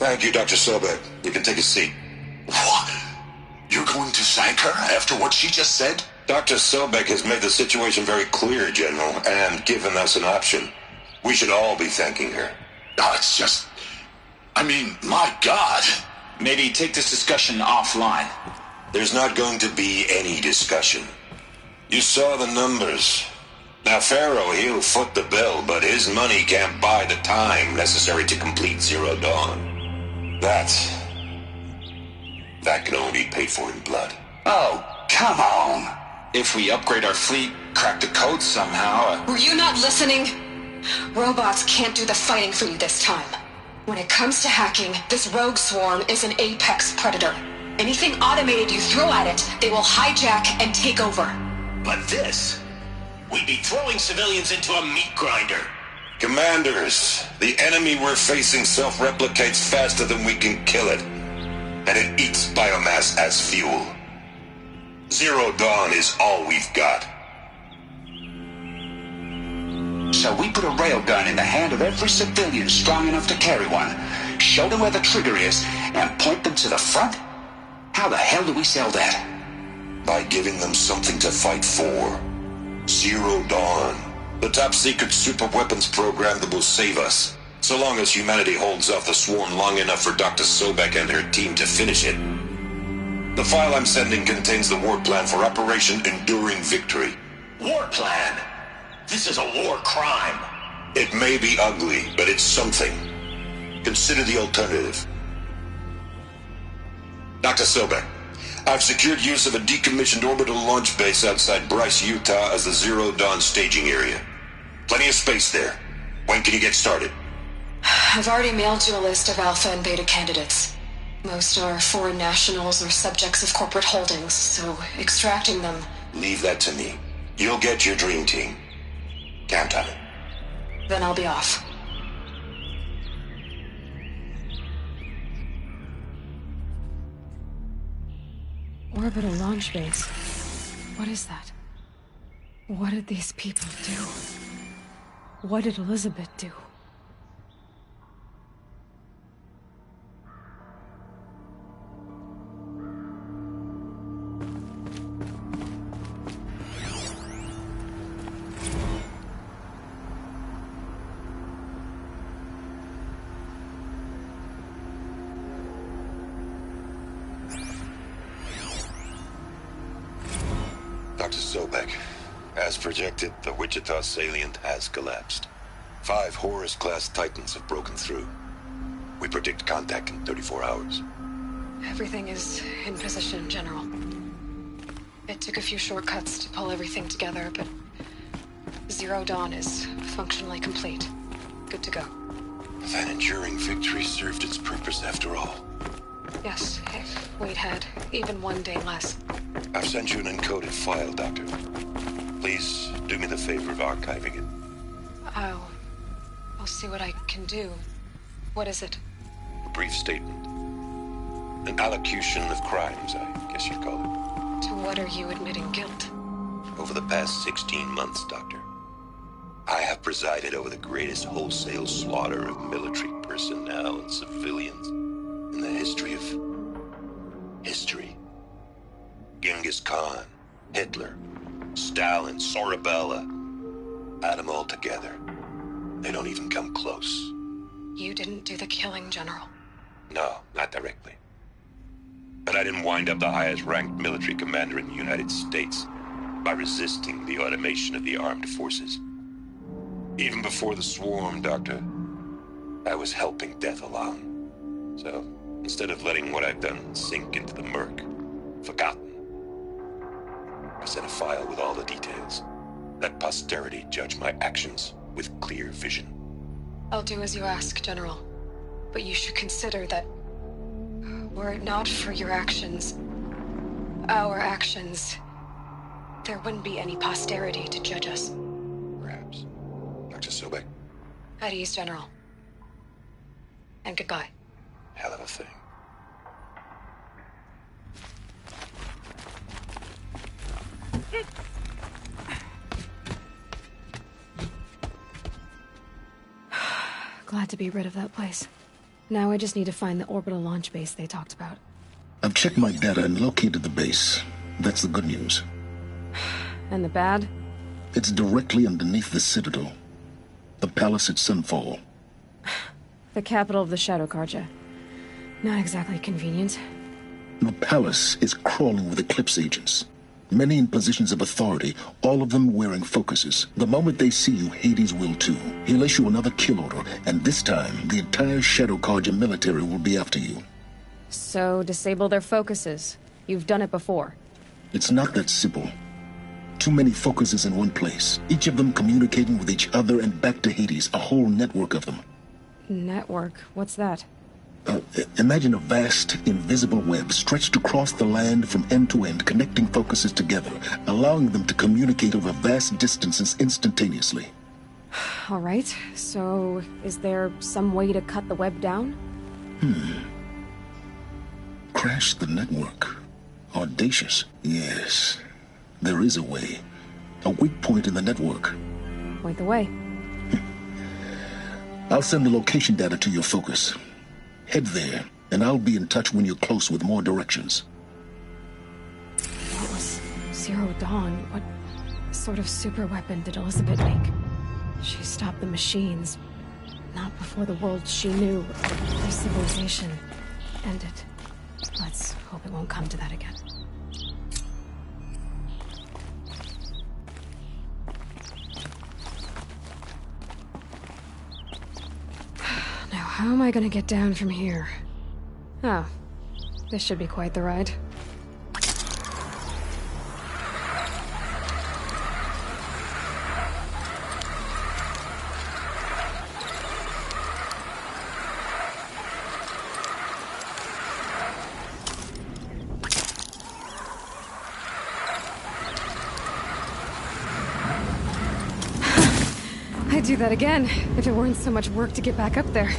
Thank you, Dr. Sobek. You can take a seat. What? You're going to thank her after what she just said? Dr. Sobek has made the situation very clear, General, and given us an option. We should all be thanking her. Oh, it's just... I mean, my God. Maybe take this discussion offline. There's not going to be any discussion. You saw the numbers. Now, Pharaoh, he'll foot the bill, but his money can't buy the time necessary to complete Zero Dawn. That can only be paid for in blood. Oh, come on. If we upgrade our fleet, crack the code somehow... Were you not listening? Robots can't do the fighting for you this time. When it comes to hacking, this rogue swarm is an apex predator. Anything automated you throw at it, they will hijack and take over. But this... we'd be throwing civilians into a meat grinder. Commanders, the enemy we're facing self-replicates faster than we can kill it. And it eats biomass as fuel. Zero Dawn is all we've got. So we put a railgun in the hand of every civilian strong enough to carry one, show them where the trigger is, and point them to the front? How the hell do we sell that? By giving them something to fight for. Zero Dawn. The top-secret super-weapons program that will save us. So long as humanity holds off the swarm long enough for Dr. Sobek and her team to finish it. The file I'm sending contains the war plan for Operation Enduring Victory. War plan? This is a war crime. It may be ugly, but it's something. Consider the alternative. Dr. Sobek, I've secured use of a decommissioned orbital launch base outside Bryce, Utah as the Zero Dawn staging area. Plenty of space there. When can you get started? I've already mailed you a list of alpha and beta candidates. Most are foreign nationals or subjects of corporate holdings, so extracting them... Leave that to me. You'll get your dream team. Count on it. Then I'll be off. Orbital launch base. What is that? What did these people do? What did Elizabeth do? Dr. Sobek, as projected, the Wichita salient has collapsed. 5 Horus-class Titans have broken through. We predict contact in 34 hours. Everything is in position, General. It took a few shortcuts to pull everything together, but Zero Dawn is functionally complete. Good to go. That enduring victory served its purpose after all. Yes, if we'd had even one day less. I've sent you an encoded file, Doctor. Please do me the favor of archiving it. I'll see what I can do. What is it? A brief statement. An allocution of crimes, I guess you'd call it. To what are you admitting guilt? Over the past 16 months, Doctor, I have presided over the greatest wholesale slaughter of military personnel and civilians in the history of... history. Genghis Khan, Hitler, Stalin, Sorabella. Add them all together. They don't even come close. You didn't do the killing, General. No, not directly. But I didn't wind up the highest-ranked military commander in the United States by resisting the automation of the armed forces. Even before the swarm, Doctor, I was helping death along. So, instead of letting what I've done sink into the murk, forgotten, I sent a file with all the details. Let posterity judge my actions with clear vision. I'll do as you ask, General. But you should consider that were it not for your actions, our actions, there wouldn't be any posterity to judge us. Perhaps. Dr. Sobek. At ease, General. And goodbye. Hell of a thing. Glad to be rid of that place. Now I just need to find the orbital launch base they talked about. I've checked my data and located the base. That's the good news. And the bad? It's directly underneath the Citadel. The palace at Sunfall. The capital of the Shadow Carja. Not exactly convenient. The palace is crawling with Eclipse agents. Many in positions of authority, all of them wearing focuses. The moment they see you, Hades will too. He'll issue another kill order, and this time, the entire Shadow Carja military will be after you. So, disable their focuses. You've done it before. It's not that simple. Too many focuses in one place, each of them communicating with each other and back to Hades, a whole network of them. Network? What's that? Imagine a vast, invisible web stretched across the land from end to end, connecting focuses together, allowing them to communicate over vast distances instantaneously. All right, so is there some way to cut the web down? Crash the network. Audacious. Yes, there is a way. A weak point in the network. Point the way. I'll send the location data to your focus. Head there, and I'll be in touch when you're close with more directions. What was Zero Dawn? What sort of super weapon did Elizabeth make? She stopped the machines. Not before the world she knew, their civilization, ended. Let's hope it won't come to that again. Now, how am I gonna get down from here? Oh, this should be quite the ride. I'd do that again, if it weren't so much work to get back up there.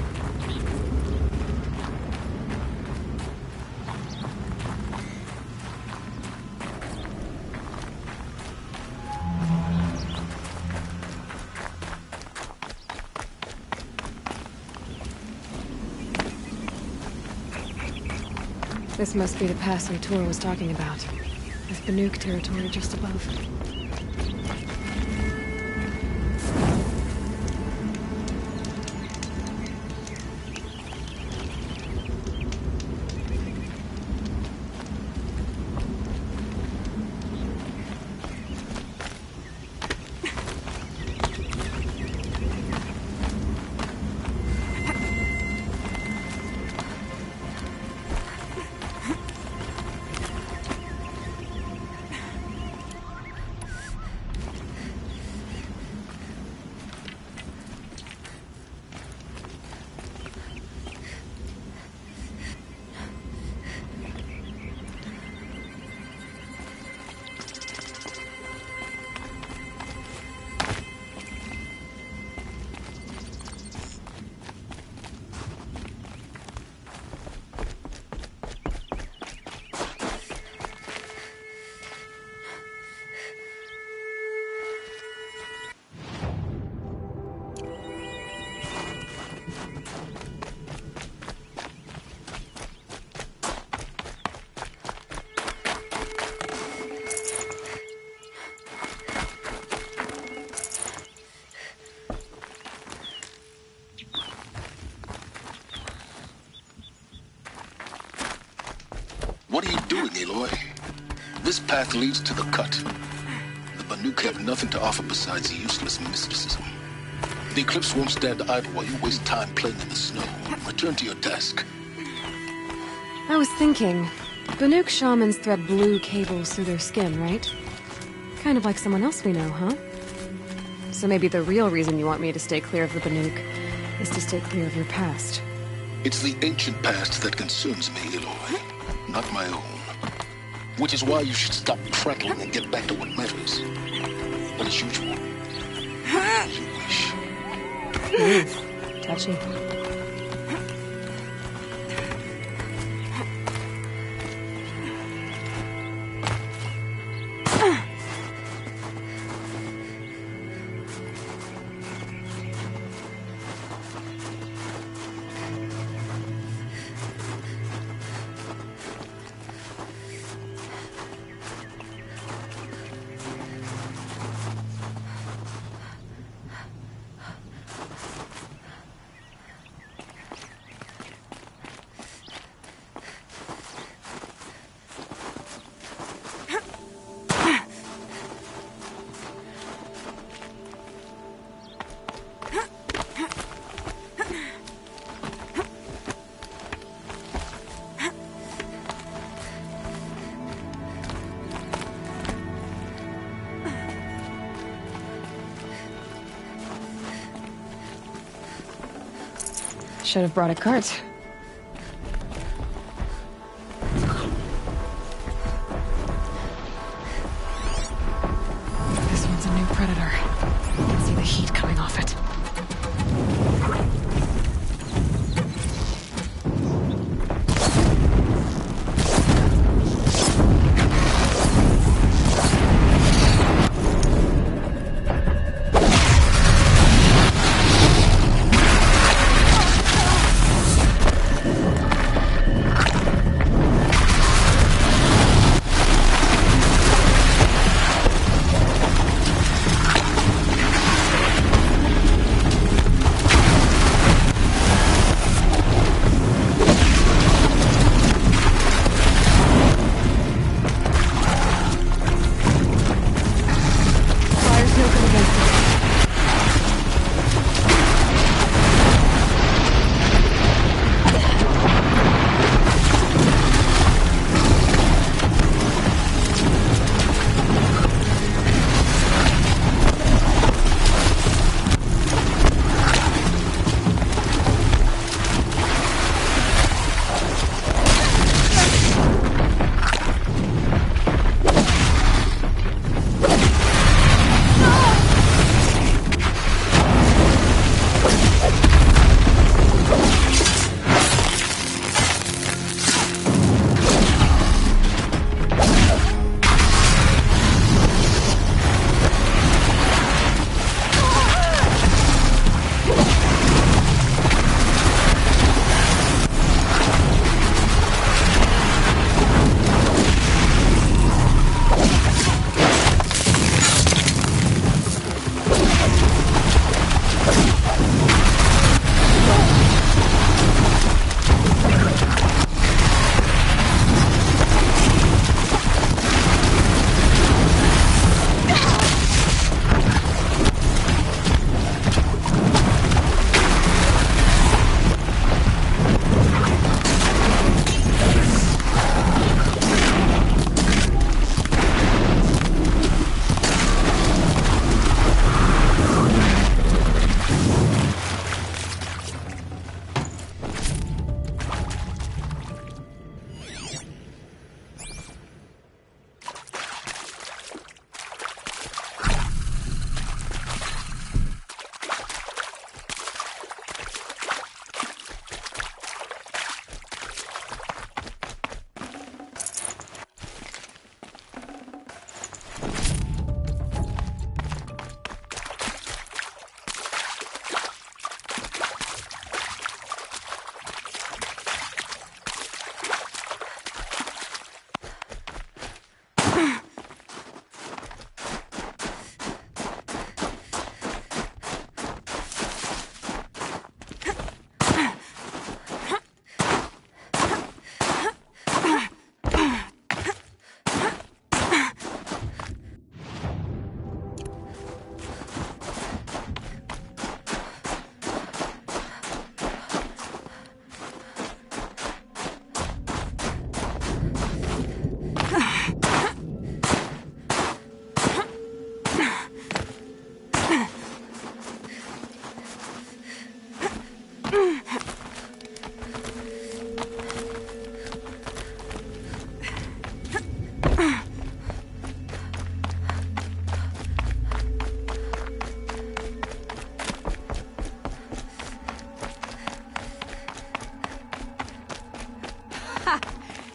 This must be the pass Arturo was talking about. With Banuk territory just above. What are you doing, Aloy? This path leads to the cut. The Banuk have nothing to offer besides useless mysticism. The Eclipse won't stand idle while you waste time playing in the snow. Return to your task. I was thinking, Banuk shamans thread blue cables through their skin, right? Kind of like someone else we know, huh? So maybe the real reason you want me to stay clear of the Banuk is to stay clear of your past. It's the ancient past that concerns me, Aloy, not my own. Which is why you should stop prattling and get back to what matters. But as usual, you wish. Touchy. Should have brought a cart. This one's a new predator. I can see the heat coming off it.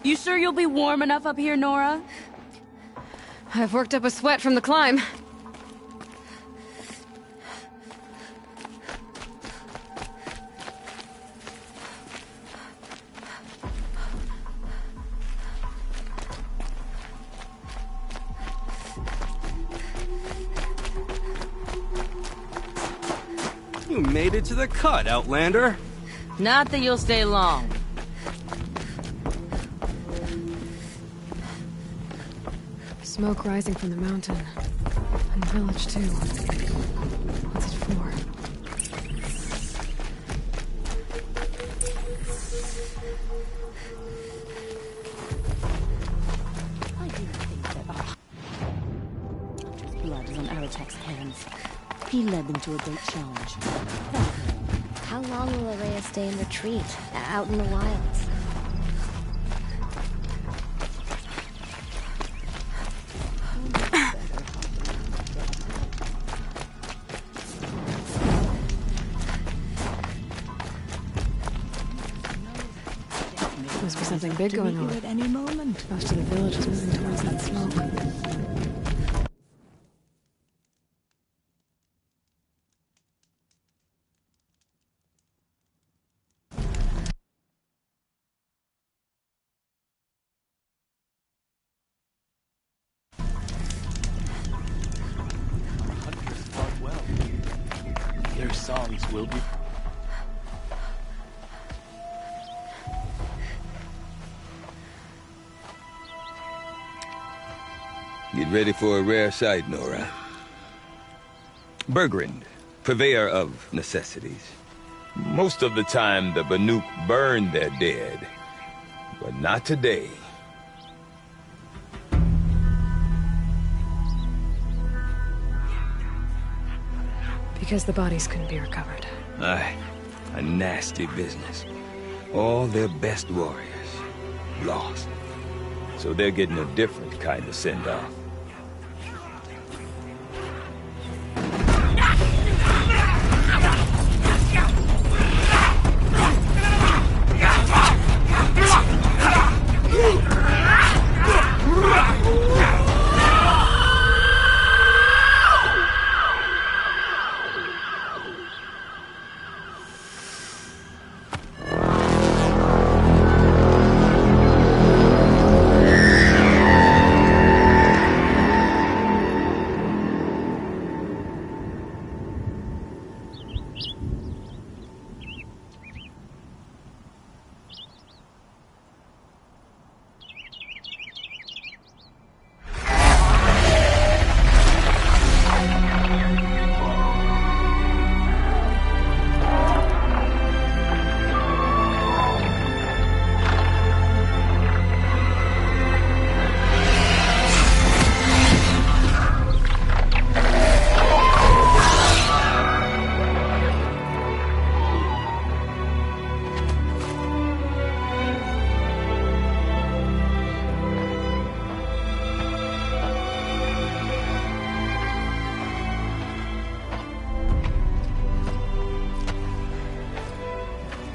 You sure you'll be warm enough up here, Nora? I've worked up a sweat from the climb. You made it to the cut, Outlander. Not that you'll stay long. Smoke rising from the mountain. And the village, too. What's it for? I didn't think that... Hunter's blood is on Aratek's hands. He led them to a great challenge. That man, How long will Araya stay in retreat, out in the wilds? Must be something big going on. At any moment. Most of the village is moving towards that smoke. Hunters fought well. Their songs will be... Get ready for a rare sight, Nora. Bergrand, purveyor of necessities. Most of the time, the Banuk burn their dead. But not today. Because the bodies couldn't be recovered. Aye, a nasty business. All their best warriors lost. So they're getting a different kind of send-off.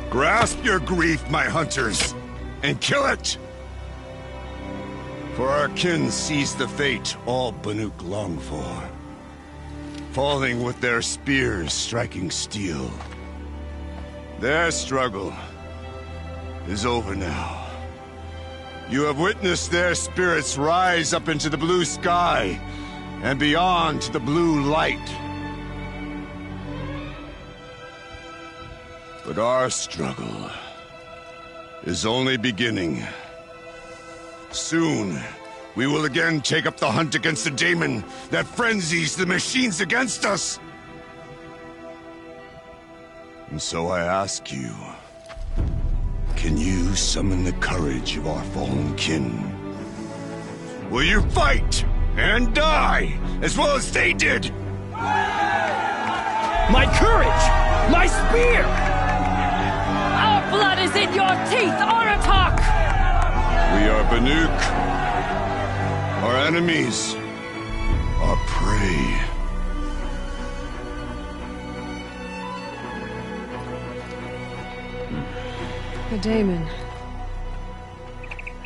Grasp your grief, my hunters, and kill it! For our kin sees the fate all Banuk long for. Falling with their spears striking steel. Their struggle is over now. You have witnessed their spirits rise up into the blue sky and beyond to the blue light. But our struggle is only beginning. Soon, we will again take up the hunt against the daemon that frenzies the machines against us. And so I ask you, can you summon the courage of our fallen kin? Will you fight and die as well as they did? My courage! My spear! Our blood is in your teeth, Oratok! We are Banuk. Our enemies are prey. The daemon.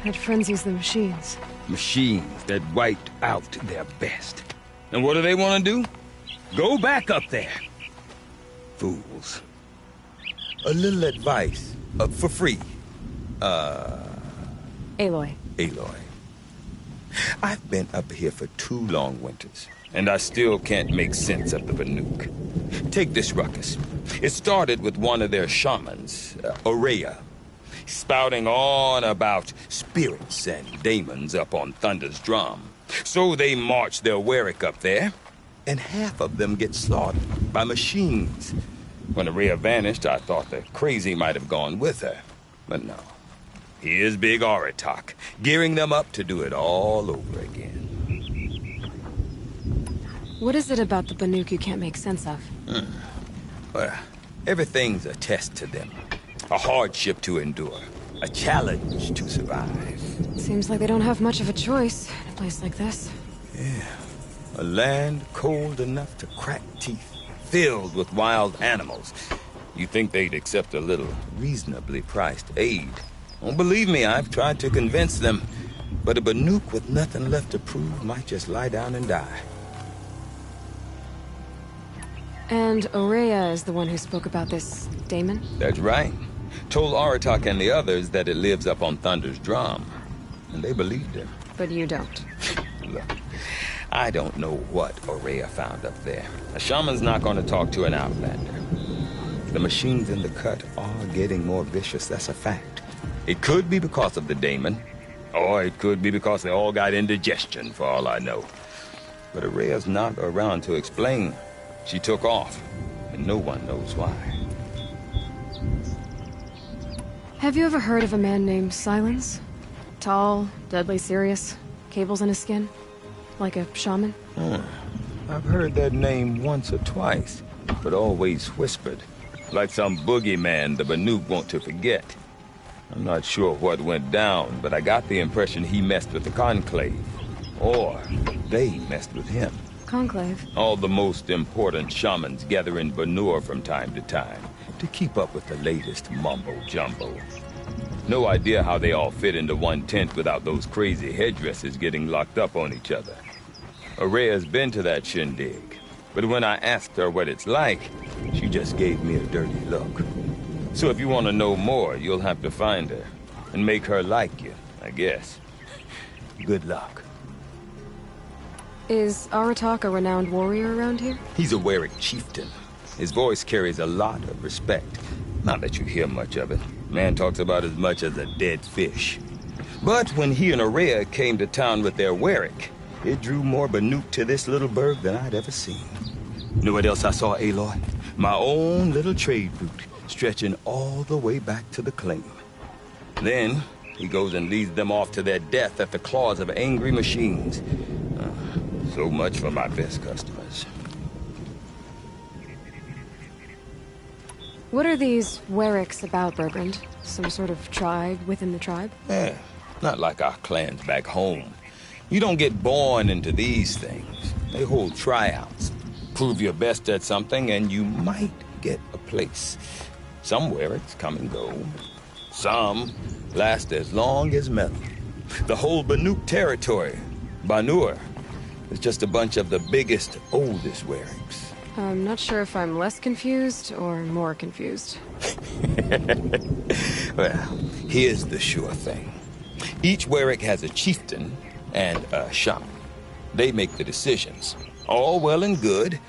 That frenzies the machines. Machines that wiped out their best. And what do they want to do? Go back up there. Fools. A little advice, for free. Aloy. Aloy. I've been up here for 2 long winters, and I still can't make sense of the Banuk. Take this ruckus. It started with one of their shamans, Araya, spouting on about spirits and daemons up on Thunder's drum. So they march their Warwick up there, and half of them get slaughtered by machines. When Araya vanished, I thought the crazy might have gone with her. But no. Here's Big Oratok, gearing them up to do it all over again. What is it about the Banuk you can't make sense of? Well, Everything's a test to them. A hardship to endure. A challenge to survive. Seems like they don't have much of a choice in a place like this. Yeah. A land cold enough to crack teeth, filled with wild animals. You think they'd accept a little reasonably priced aid. Oh, believe me, I've tried to convince them. But a Banuk with nothing left to prove might just lie down and die. And Aurea is the one who spoke about this daemon? That's right. Told Aratak and the others that it lives up on Thunder's drum. And they believed him. But you don't. Look, I don't know what Aurea found up there. A shaman's not going to talk to an outlander. The machines in the cut are getting more vicious, that's a fact. It could be because of the daemon, or it could be because they all got indigestion, for all I know. But Aurea's not around to explain. She took off, and no one knows why. Have you ever heard of a man named Silence? Tall, deadly serious, cables in his skin? Like a shaman? I've heard that name once or twice, but always whispered. Like some boogeyman the Banuk want to forget. I'm not sure what went down, but I got the impression he messed with the Conclave. Or they messed with him. Conclave? All the most important shamans gather in Banur from time to time to keep up with the latest mumbo-jumbo. No idea how they all fit into one tent without those crazy headdresses getting locked up on each other. Aurea's been to that shindig, but when I asked her what it's like, she just gave me a dirty look. So if you want to know more, you'll have to find her and make her like you, I guess. Good luck. Is Aratak a renowned warrior around here? He's a Werik chieftain. His voice carries a lot of respect. Not that you hear much of it. Man talks about as much as a dead fish. But when he and Aurea came to town with their Werik, it drew more Banuk to this little burg than I'd ever seen. You know what else I saw, Aloy? My own little trade route, stretching all the way back to the claim. Then, he goes and leads them off to their death at the claws of angry machines. So much for my best customers. What are these Weriks about, Berbrand? Some sort of tribe within the tribe? Yeah, not like our clans back home. You don't get born into these things. They hold tryouts. Prove your best at something and you might get a place. Some Weriks come and go. Some last as long as metal. The whole Banuk territory, Banur, is just a bunch of the biggest, oldest Weriks. I'm not sure if I'm less confused or more confused. Well, here's the sure thing. Each Werik has a chieftain and a shaman. They make the decisions. All well and good,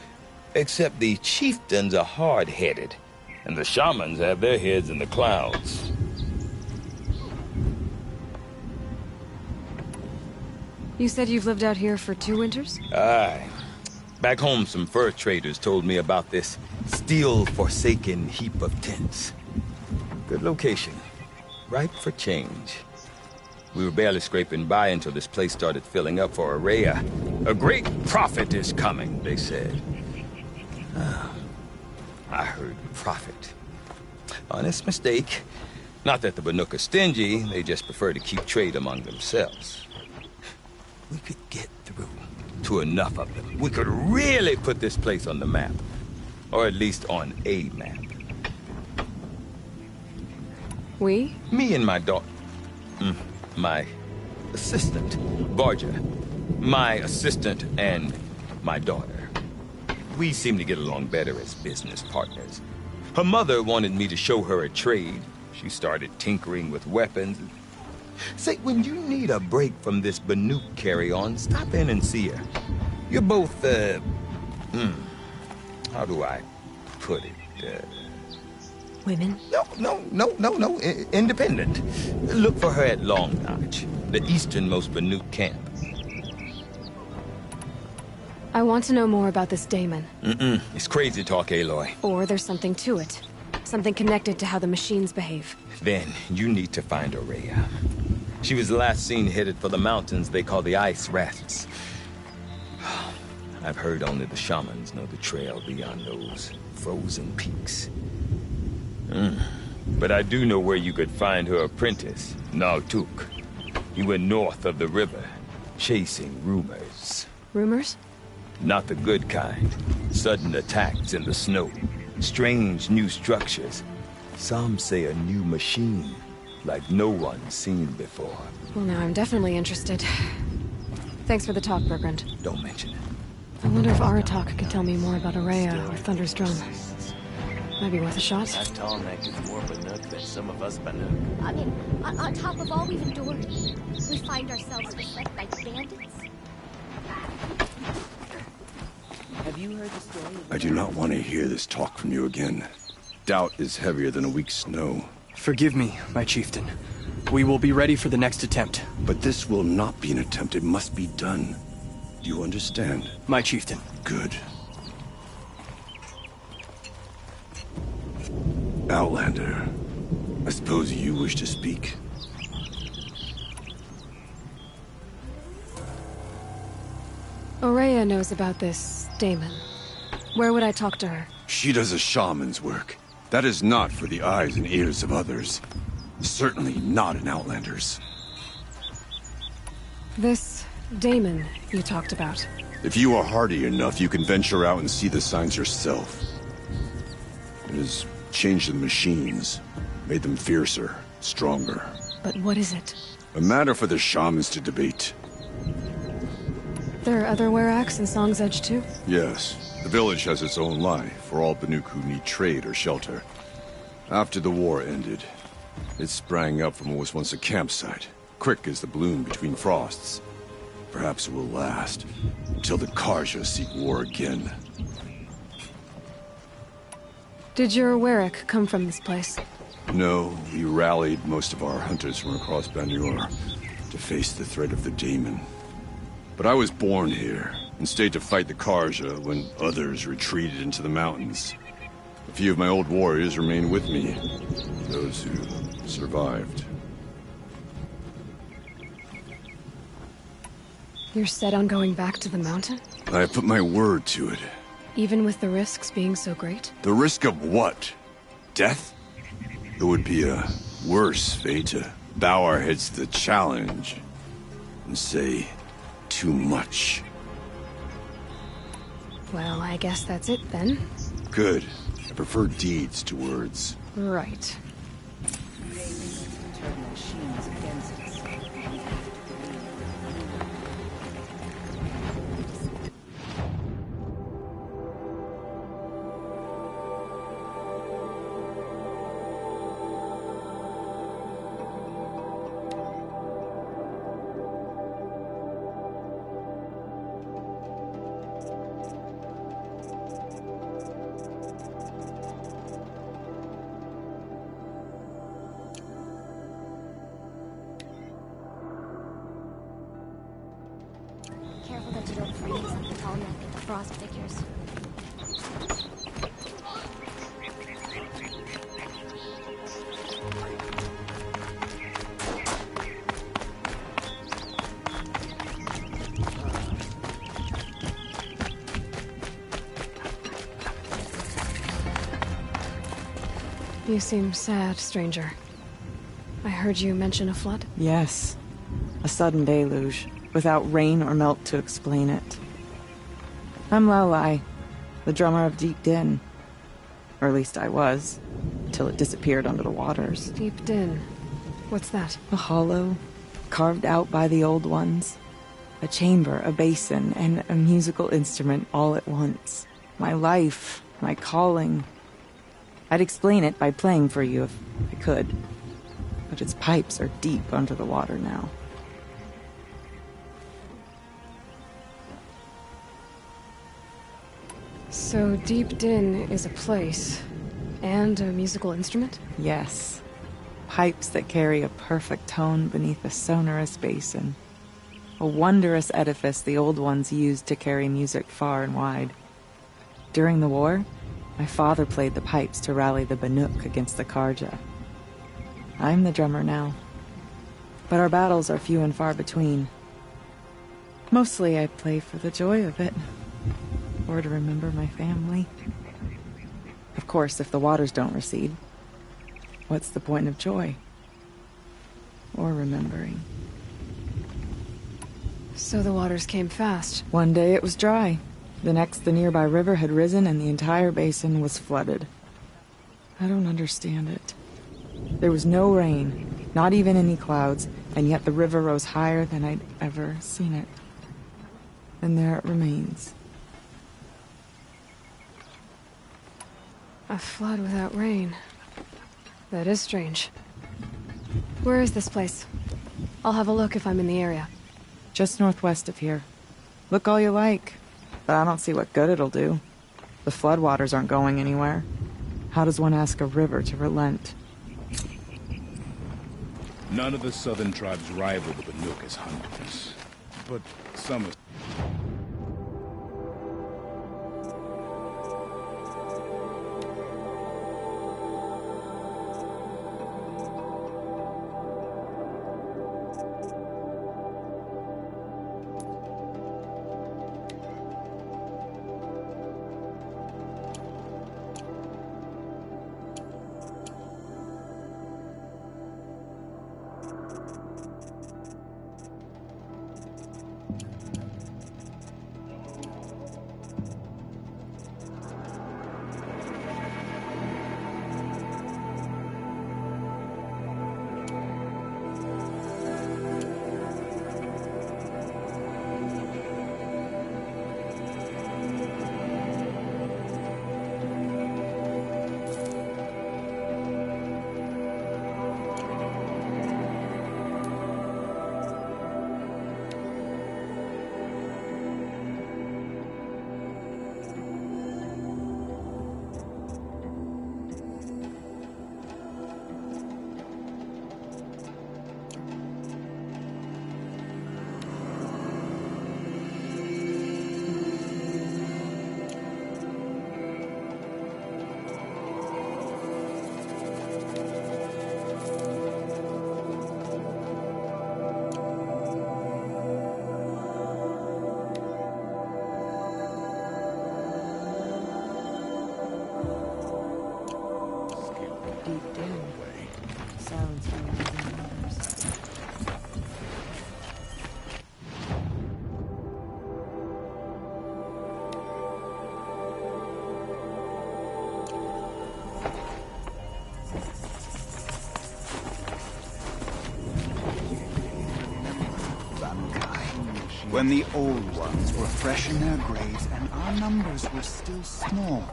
except the chieftains are hard-headed, and the shamans have their heads in the clouds. You said you've lived out here for 2 winters? Aye. Back home, some fur traders told me about this steel-forsaken heap of tents. Good location. Ripe for change. We were barely scraping by until this place started filling up for Aurea. A great prophet is coming, they said. I heard prophet. Honest mistake. Not that the Banuk are stingy, they just prefer to keep trade among themselves. We could get through to enough of them. We could really put this place on the map. Or at least on a map. We? Me and my daughter. My assistant, Barja. My assistant and my daughter. We seem to get along better as business partners. Her mother wanted me to show her a trade. She started tinkering with weapons. Say, when you need a break from this Banuk carry-on, stop in and see her. You're both, how do I put it? Women? No. Independent. Look for her at Long Notch, the easternmost Banuk camp. I want to know more about this daemon. It's crazy talk, Aloy. Or there's something to it. Something connected to how the machines behave. Then you need to find Aurea. She was last seen headed for the mountains they call the Ice Rats. I've heard only the shamans know the trail beyond those frozen peaks. But I do know where you could find her apprentice, Naltuk. He went north of the river, chasing rumors. Rumors? Not the good kind. Sudden attacks in the snow. Strange new structures. Some say a new machine, like no one's seen before. Well, now I'm definitely interested. Thanks for the talk, Bergrand. Don't mention it. I wonder if Aratak could tell me more about Araya or Thunder's drum. Might be worth a shot. That tall neck is more Banuk than some of us Banuk. I mean, on top of all we've endured, we find ourselves beset by bandits. Have you heard the story? I do not want to hear this talk from you again. Doubt is heavier than a week's snow. Forgive me, my chieftain. We will be ready for the next attempt. But this will not be an attempt. It must be done. Do you understand? My chieftain. Good. Outlander, I suppose you wish to speak? Araya knows about this Damon. Where would I talk to her? She does a shaman's work. That is not for the eyes and ears of others. Certainly not an Outlander's. This Damon you talked about. If you are hardy enough, you can venture out and see the signs yourself. It has changed the machines, made them fiercer, stronger. But what is it? A matter for the shamans to debate. There are other Weraks in Song's Edge too? Yes. The village has its own life for all Banuk who need trade or shelter. After the war ended, it sprang up from what was once a campsite, quick as the bloom between frosts. Perhaps it will last, until the Karja seek war again. Did your Werak come from this place? No, we rallied most of our hunters from across Banur to face the threat of the Daemon. But I was born here, and stayed to fight the Karja when others retreated into the mountains. A few of my old warriors remained with me, those who survived. You're set on going back to the mountain? I have put my word to it. Even with the risks being so great? The risk of what? Death? It would be a worse fate to bow our heads to the challenge and say too much. Well, I guess that's it then. Good. I prefer deeds to words. Right. Careful that you don't freeze like the tall neck and the frost figures. You seem sad, stranger. I heard you mention a flood? Yes. A sudden deluge, without rain or melt to explain it. I'm Lowlai, the drummer of Deep Din. Or at least I was, till it disappeared under the waters. Deep Din. What's that? A hollow, carved out by the old ones. A chamber, a basin, and a musical instrument all at once. My life, my calling. I'd explain it by playing for you if I could. But its pipes are deep under the water now. So Deep Din is a place, and a musical instrument? Yes. Pipes that carry a perfect tone beneath a sonorous basin. A wondrous edifice the old ones used to carry music far and wide. During the war, my father played the pipes to rally the Banuk against the Karja. I'm the drummer now. But our battles are few and far between. Mostly I play for the joy of it. Or to remember my family. Of course, if the waters don't recede, what's the point of joy? Or remembering? So the waters came fast. One day it was dry. The next, the nearby river had risen and the entire basin was flooded. I don't understand it. There was no rain, not even any clouds, and yet the river rose higher than I'd ever seen it. And there it remains. A flood without rain. That is strange. Where is this place? I'll have a look if I'm in the area. Just northwest of here. Look all you like, but I don't see what good it'll do. The floodwaters aren't going anywhere. How does one ask a river to relent? None of the southern tribes rival the Banuk as hunters, but some of... When the old ones were fresh in their graves and our numbers were still small,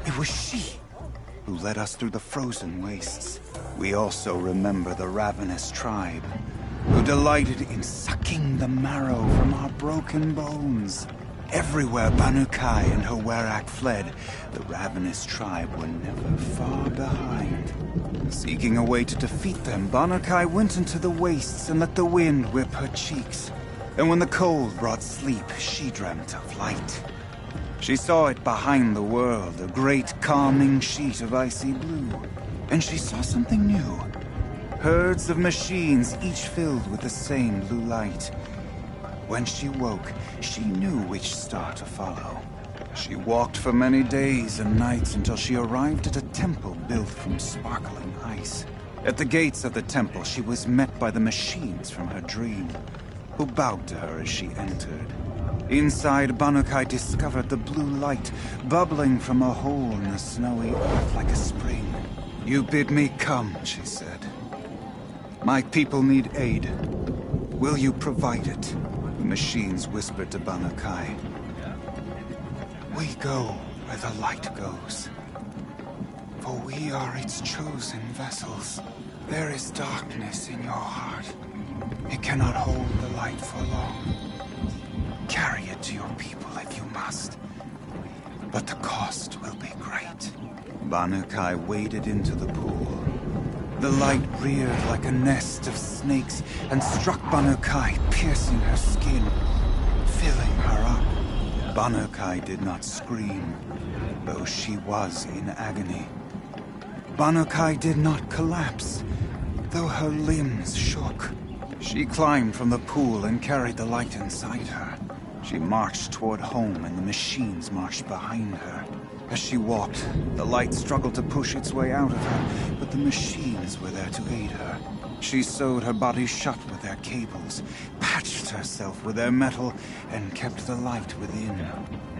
it was she who led us through the frozen wastes. We also remember the ravenous tribe, who delighted in sucking the marrow from our broken bones. Everywhere Banukai and her Werak fled, the ravenous tribe were never far behind. Seeking a way to defeat them, Banukai went into the wastes and let the wind whip her cheeks. And when the cold brought sleep, she dreamt of light. She saw it behind the world, a great calming sheet of icy blue. And she saw something new. Herds of machines, each filled with the same blue light. When she woke, she knew which star to follow. She walked for many days and nights until she arrived at a temple built from sparkling ice. At the gates of the temple, she was met by the machines from her dream, who bowed to her as she entered. Inside, Banukai discovered the blue light bubbling from a hole in the snowy earth like a spring. "You bid me come," she said. "My people need aid. Will you provide it?" The machines whispered to Banukai. "We go where the light goes, for we are its chosen vessels. There is darkness in your heart. It cannot hold the light for long. Carry it to your people if you must, but the cost will be great." Banukai waded into the pool. The light reared like a nest of snakes and struck Banukai, piercing her skin, filling her up. Banukai did not scream, though she was in agony. Banukai did not collapse, though her limbs shook. She climbed from the pool and carried the light inside her. She marched toward home and the machines marched behind her. As she walked, the light struggled to push its way out of her, but the machines were there to aid her. She sewed her body shut with their cables, patched herself with their metal, and kept the light within.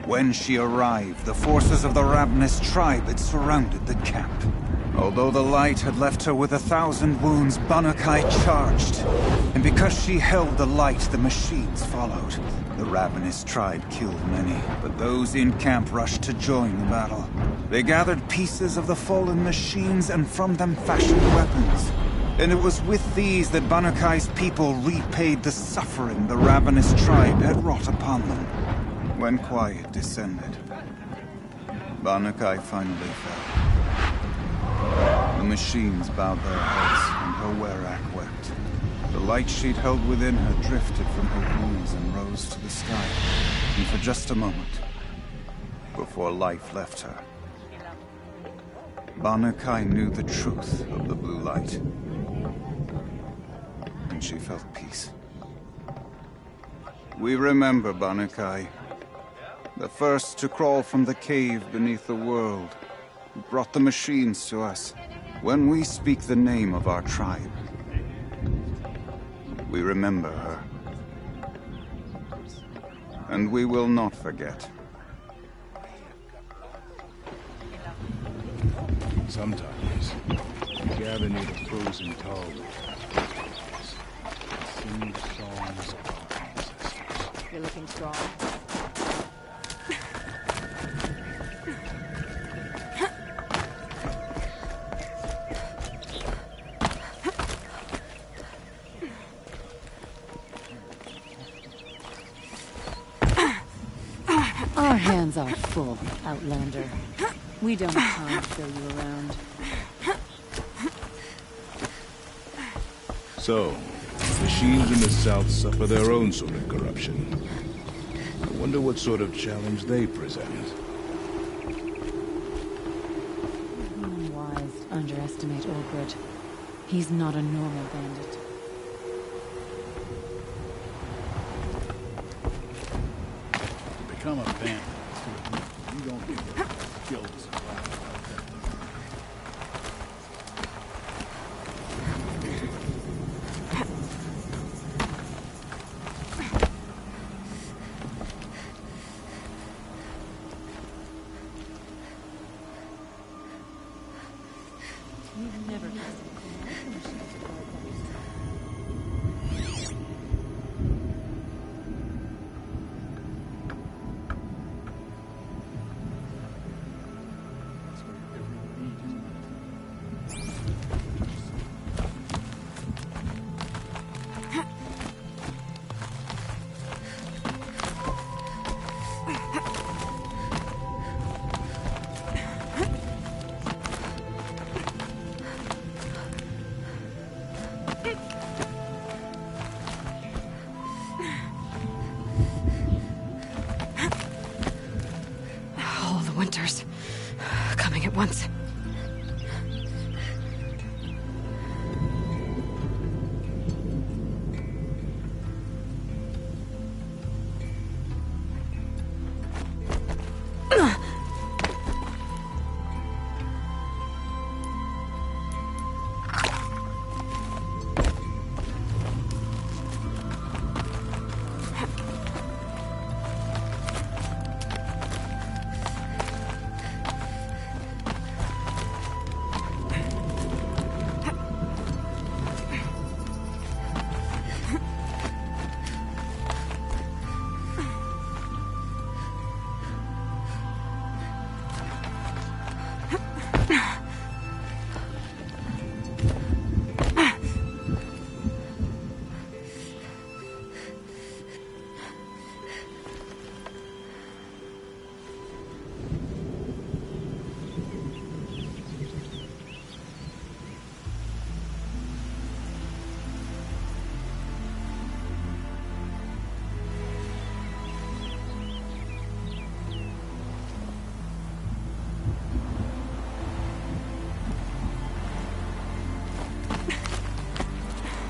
When she arrived, the forces of the ravenous tribe had surrounded the camp. Although the light had left her with 1,000 wounds, Bannakai charged. And because she held the light, the machines followed. The ravenous tribe killed many, but those in camp rushed to join the battle. They gathered pieces of the fallen machines and from them fashioned weapons. And it was with these that Bannakai's people repaid the suffering the ravenous tribe had wrought upon them. When quiet descended, Bannakai finally fell. The machines bowed their heads, and her werak wept. The light she'd held within her drifted from her wounds and rose to the sky, and for just a moment, before life left her, Bannakai knew the truth of the blue light, and she felt peace. We remember Bannakai, the first to crawl from the cave beneath the world, who brought the machines to us. When we speak the name of our tribe, we remember her. And we will not forget. Sometimes, we gather near the frozen tall and sing songs of our ancestors. You're looking strong. Our hands are full, Outlander. We don't have time to show you around. So, machines in the South suffer their own sort of corruption. I wonder what sort of challenge they present. Unwise to underestimate Olgrid. He's not a normal bandit. Become a bandit. You don't get killed to survive. You've never All the winters coming at once.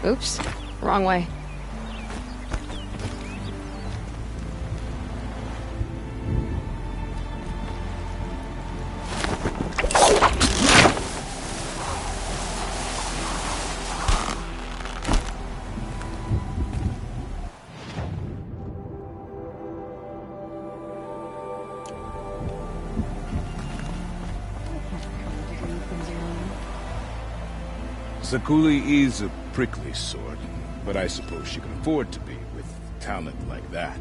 Oops, wrong way. Sakuli is a prickly sort, but I suppose she can afford to be with talent like that.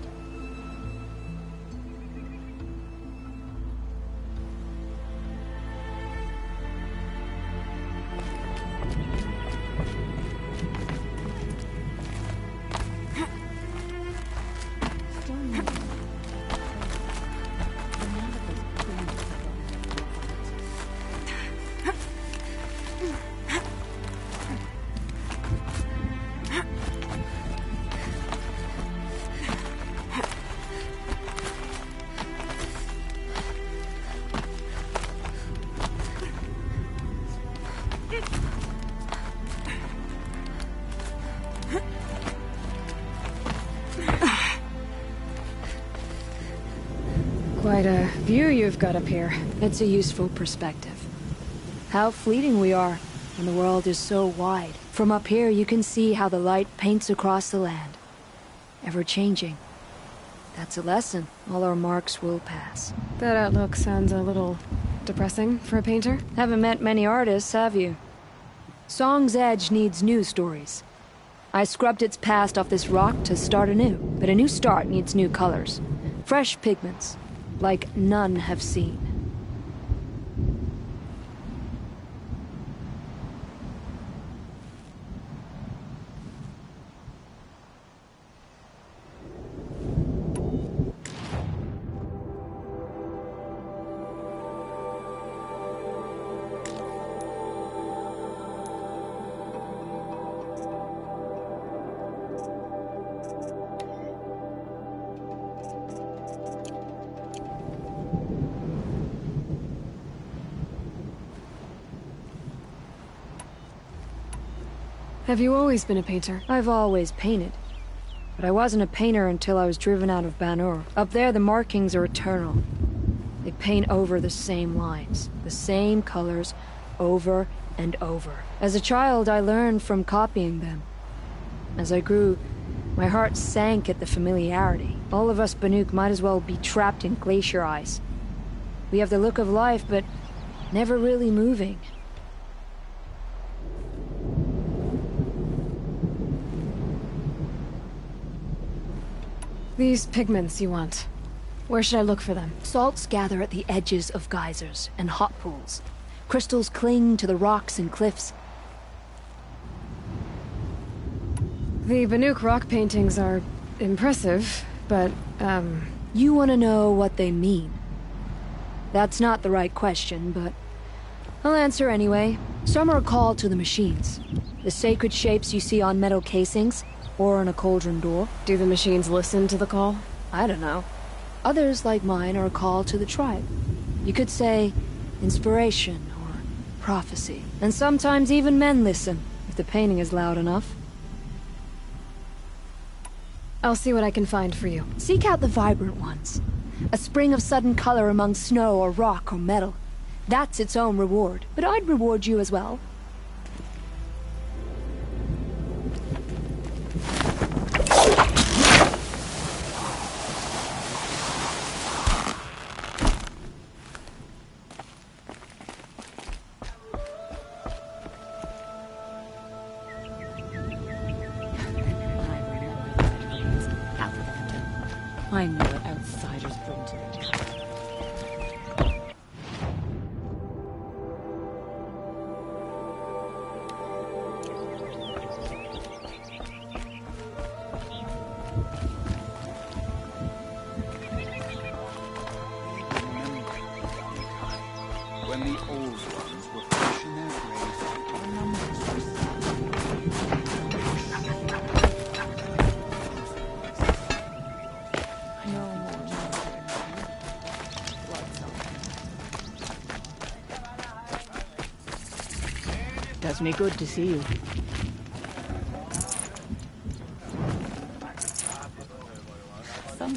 Quite a view you've got up here. It's a useful perspective. How fleeting we are, and the world is so wide. From up here, you can see how the light paints across the land. Ever-changing. That's a lesson. All our marks will pass. That outlook sounds a little depressing for a painter. Haven't met many artists, have you? Song's Edge needs new stories. I scrubbed its past off this rock to start anew, but a new start needs new colors. Fresh pigments. Like none have seen. Have you always been a painter? I've always painted. But I wasn't a painter until I was driven out of Banur. Up there, the markings are eternal. They paint over the same lines, the same colors, over and over. As a child, I learned from copying them. As I grew, my heart sank at the familiarity. All of us Banuk might as well be trapped in glacier ice. We have the look of life, but never really moving. These pigments you want. Where should I look for them? Salts gather at the edges of geysers and hot pools. Crystals cling to the rocks and cliffs. The Banuk rock paintings are impressive, but, You want to know what they mean? That's not the right question, but I'll answer anyway. Some are a call to the machines. The sacred shapes you see on metal casings, or on a cauldron door. Do the machines listen to the call? I don't know. Others, like mine, are a call to the tribe. You could say inspiration or prophecy. And sometimes even men listen, if the painting is loud enough. I'll see what I can find for you. Seek out the vibrant ones. A spring of sudden color among snow or rock or metal. That's its own reward. But I'd reward you as well. I knew what outsiders bring to the table. When the old ones were fresh in their graves, our numbers were Does me good to see you. Some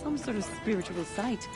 Some sort of spiritual sight.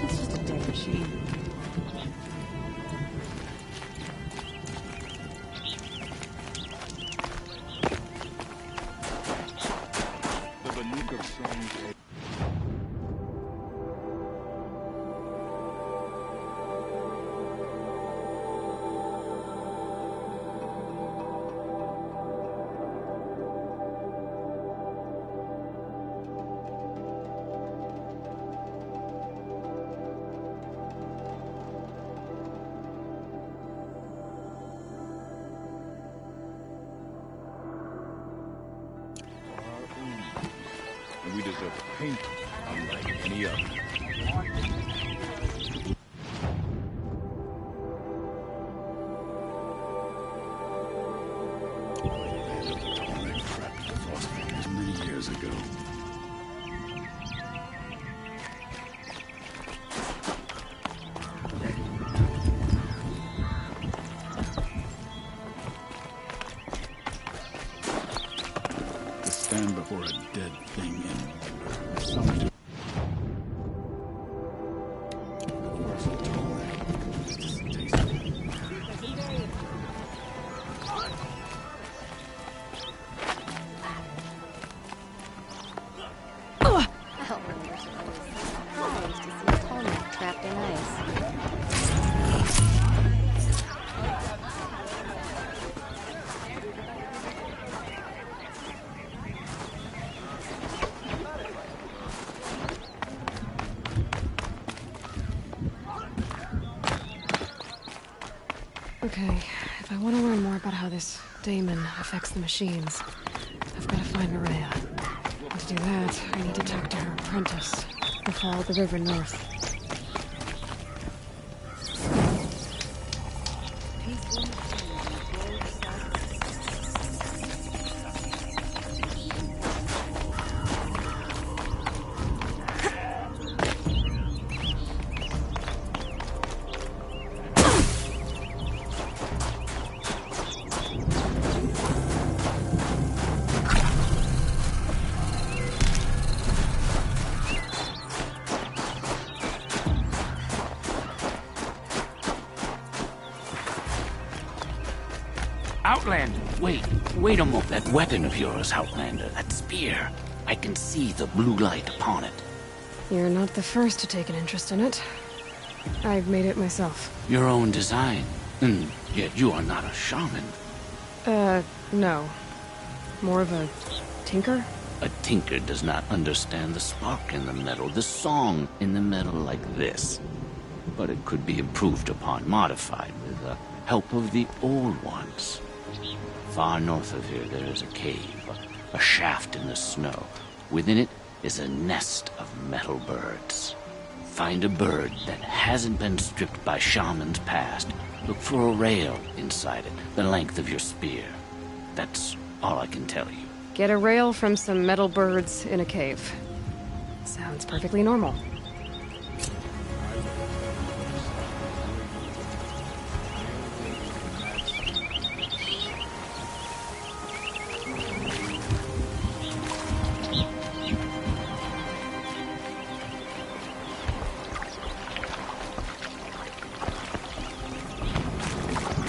It's just a dead machine. The Banuk of songs. And we deserve a paint unlike any other. Trapped the frost figures many years ago. To stand before a dead thing and summon to Trapped in ice. Okay, if I want to learn more about how this daemon affects the machines, I've got to find Maria. And to do that, I need to talk to her apprentice, who followed the river north. Outlander, wait a moment. That weapon of yours, Outlander, that spear. I can see the blue light upon it. You're not the first to take an interest in it. I've made it myself. Your own design. And yet you are not a shaman. No. More of a tinker? A tinker does not understand the spark in the metal, the song in the metal like this. But it could be improved upon, modified with the help of the old ones. Far north of here there is a cave, a shaft in the snow. Within it is a nest of metal birds. Find a bird that hasn't been stripped by shamans past. Look for a rail inside it, the length of your spear. That's all I can tell you. Get a rail from some metal birds in a cave. Sounds perfectly normal.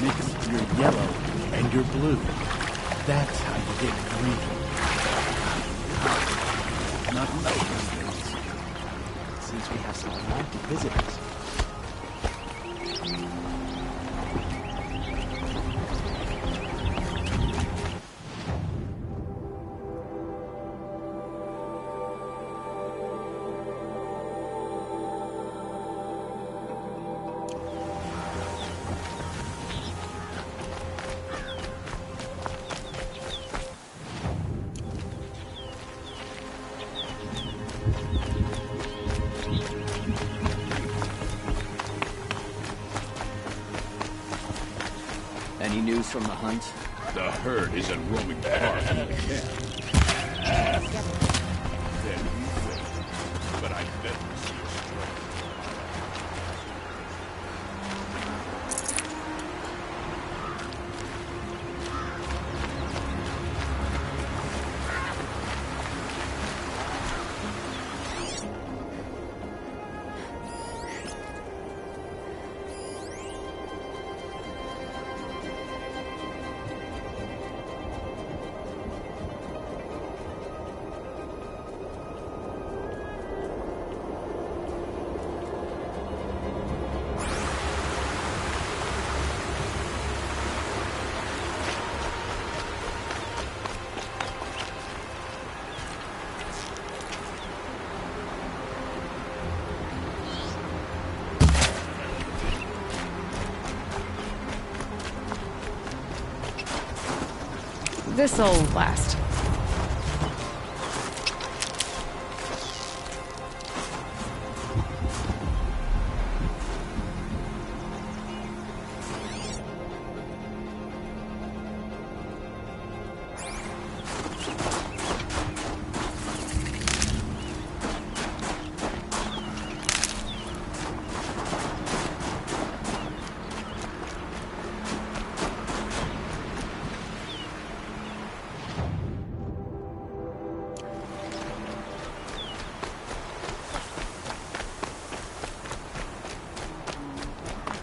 Mix your yellow and your blue. That's how you get green. Not know these things. Since we have some unwanted visitors. Any news from the hunt? The herd isn't roaming far from the camp. Then we wait. But I bet we see a strike. This'll last.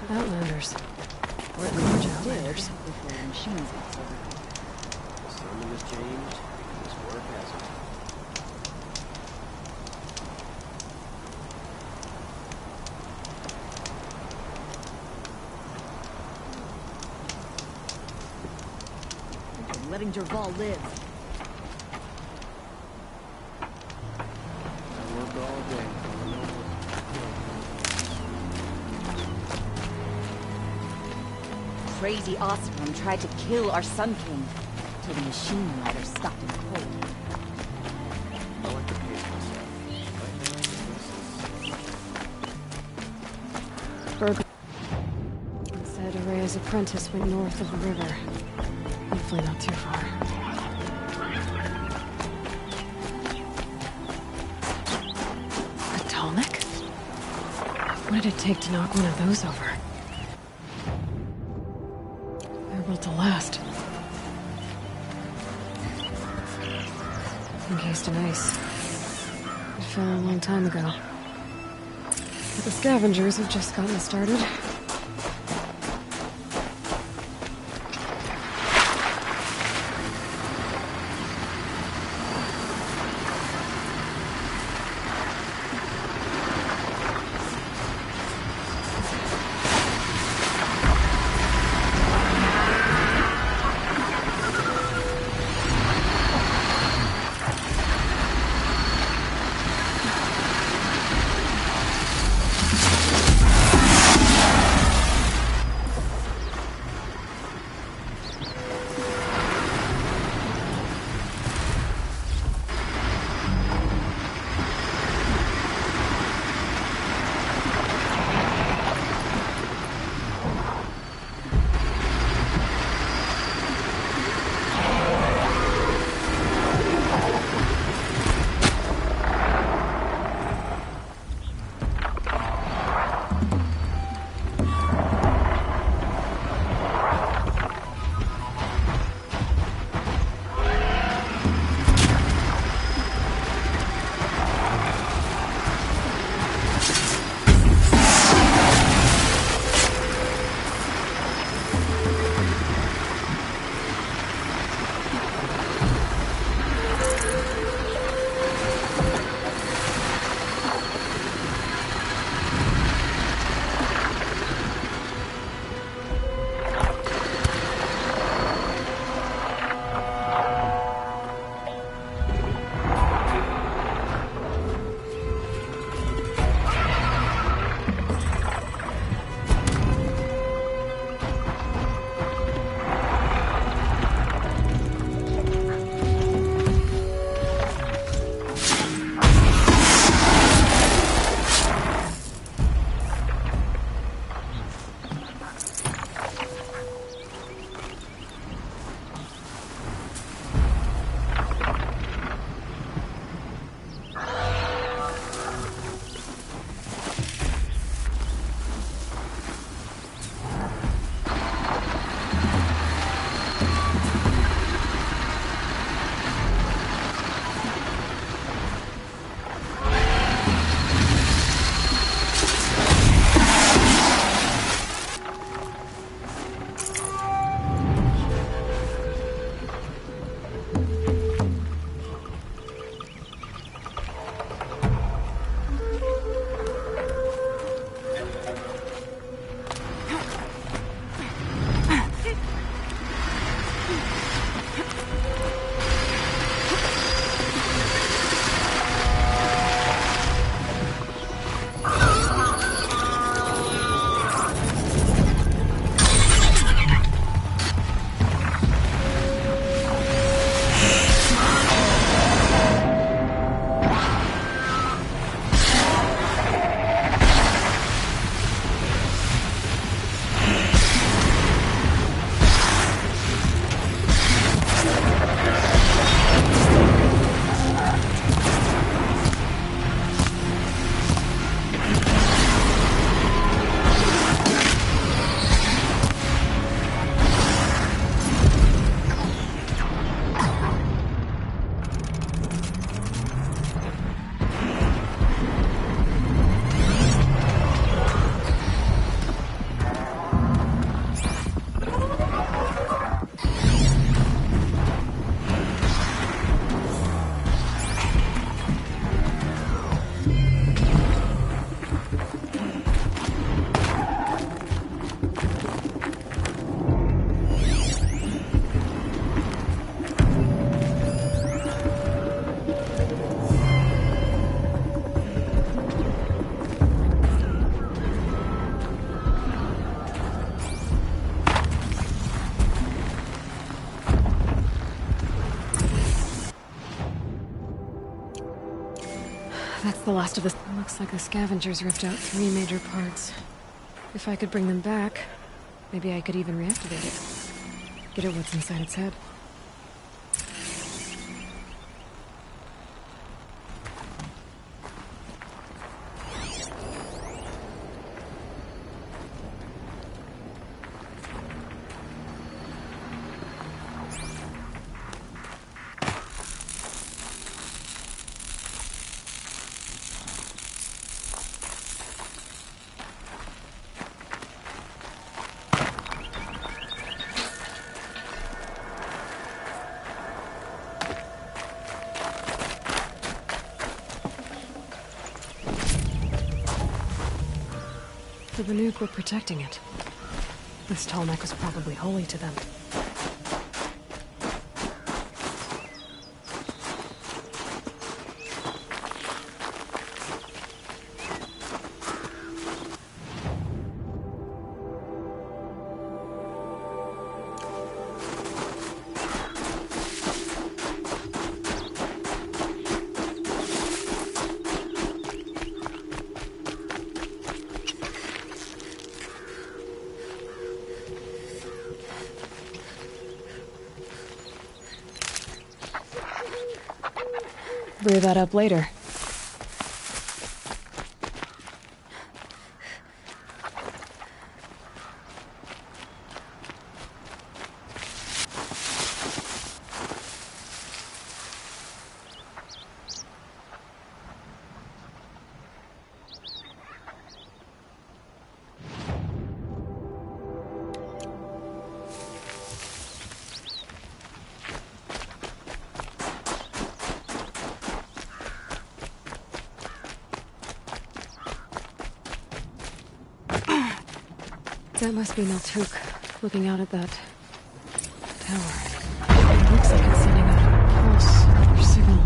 Outlanders. Or at large outlanders. Before the machines got so bad. Something has changed. This work hasn't. They're letting Derval live. I work all day. Crazy Ostrom tried to kill our Sun King till the machine rider stopped him cold. I like to pace myself. Berg said Araya's apprentice went north of the river. Hopefully not too far. Atomic? What did it take to knock one of those over? They're built to last. Encased in ice. It fell a long time ago. But the scavengers have just gotten started. last of this. Looks like the scavengers ripped out 3 major parts. If I could bring them back, maybe I could even reactivate it. Get at what's inside its head. The Banuk were protecting it. This Tallneck was probably holy to them. Brew that up later. That must be Naltuk, looking out at that tower. It looks like it's sending out a pulse or signal.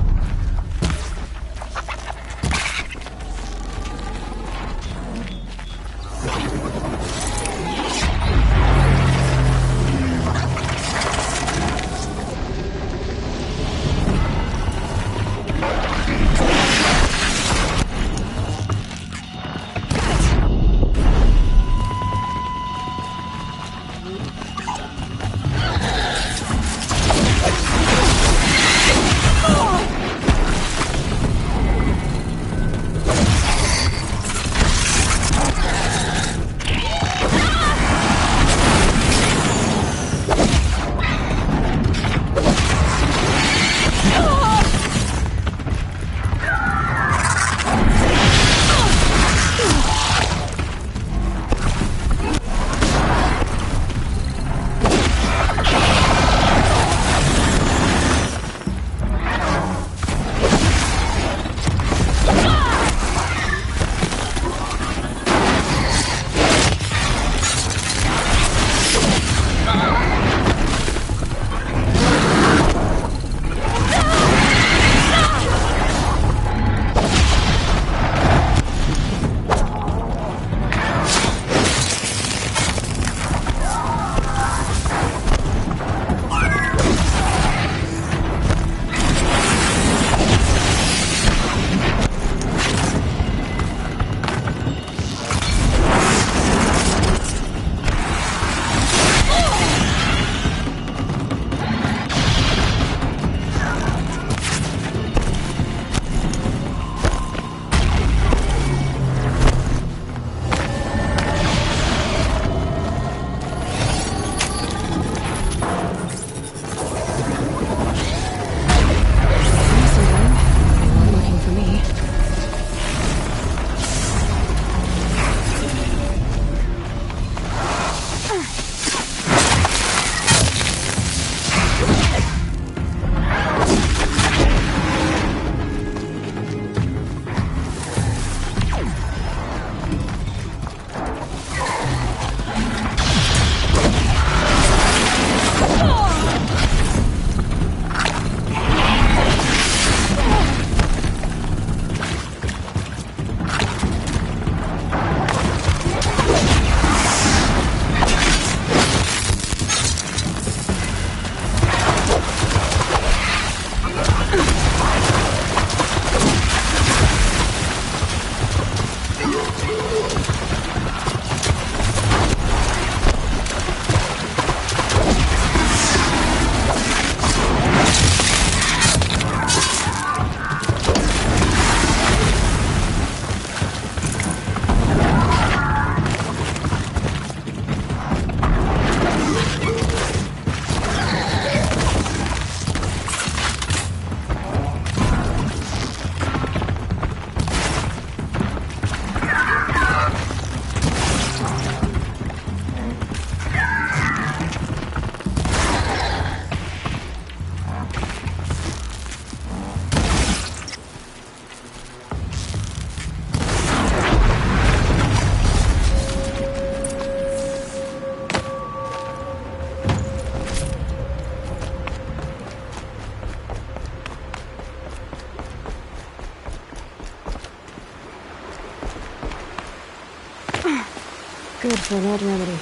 Good for an old remedy.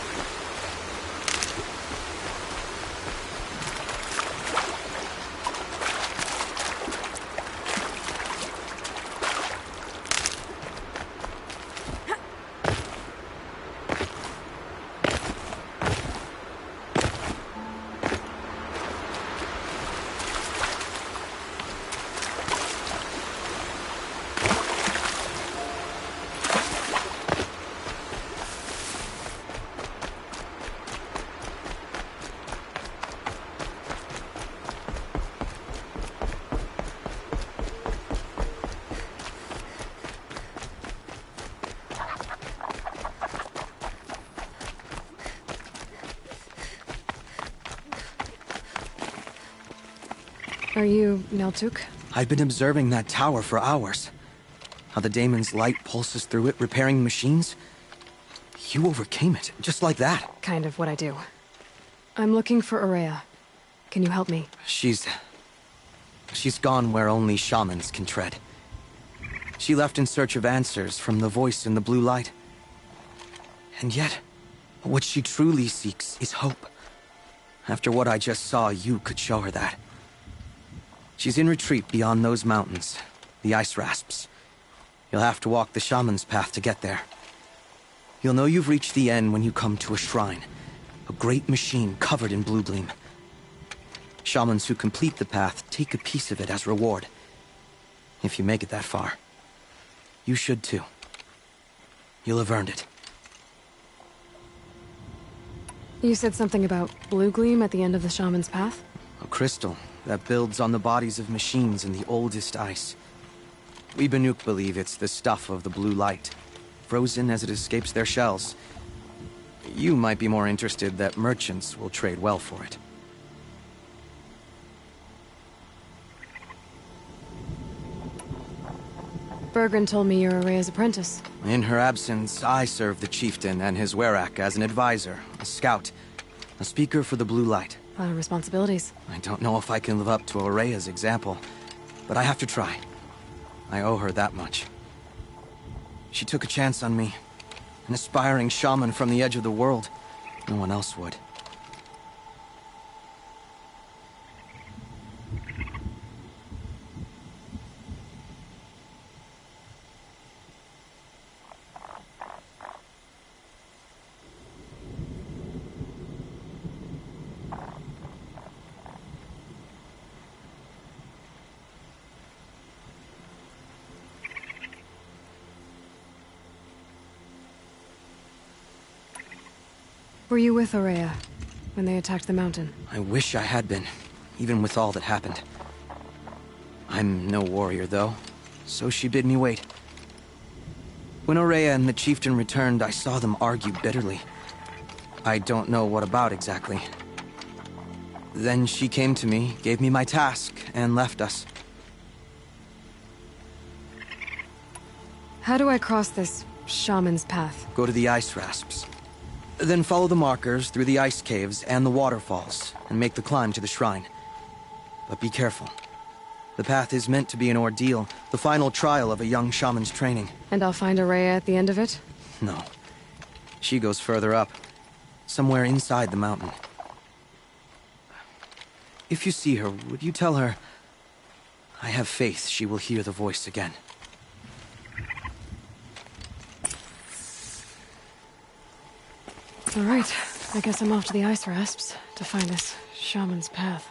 Are you Neltuk? I've been observing that tower for hours. How the daemon's light pulses through it, repairing machines. You overcame it, just like that. Kind of what I do. I'm looking for Aurea. Can you help me? She's gone where only shamans can tread. She left in search of answers from the voice in the blue light. And yet, what she truly seeks is hope. After what I just saw, you could show her that. She's in retreat beyond those mountains, the ice rasps. You'll have to walk the shaman's path to get there. You'll know you've reached the end when you come to a shrine, a great machine covered in blue gleam. Shamans who complete the path take a piece of it as reward. If you make it that far, you should too. You'll have earned it. You said something about blue gleam at the end of the shaman's path? A crystal that builds on the bodies of machines in the oldest ice. We Banuk believe it's the stuff of the blue light, frozen as it escapes their shells. You might be more interested that merchants will trade well for it. Bergren told me you're Aurea's apprentice. In her absence, I serve the chieftain and his werak as an advisor, a scout, a speaker for the blue light. A lot of responsibilities. I don't know if I can live up to Aurea's example, but I have to try. I owe her that much. She took a chance on me, an aspiring shaman from the edge of the world. No one else would. Were you with Aurea when they attacked the mountain? I wish I had been, even with all that happened. I'm no warrior, though, so she bid me wait. When Aurea and the chieftain returned, I saw them argue bitterly. I don't know what about exactly. Then she came to me, gave me my task, and left us. How do I cross this shaman's path? Go to the ice rasps. Then follow the markers through the ice caves and the waterfalls, and make the climb to the shrine. But be careful. The path is meant to be an ordeal, the final trial of a young shaman's training. And I'll find Aurea at the end of it? No. She goes further up, somewhere inside the mountain. If you see her, would you tell her, I have faith she will hear the voice again. All right, I guess I'm off to the ice rasps to find this shaman's path.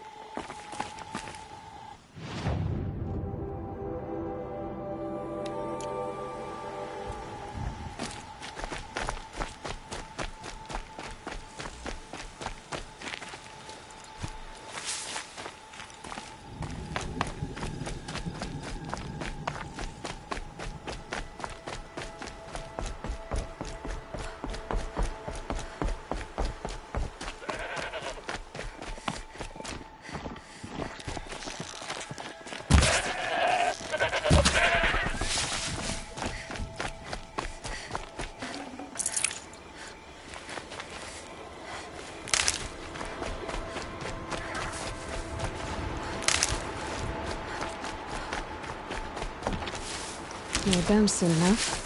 We'll bounce soon enough.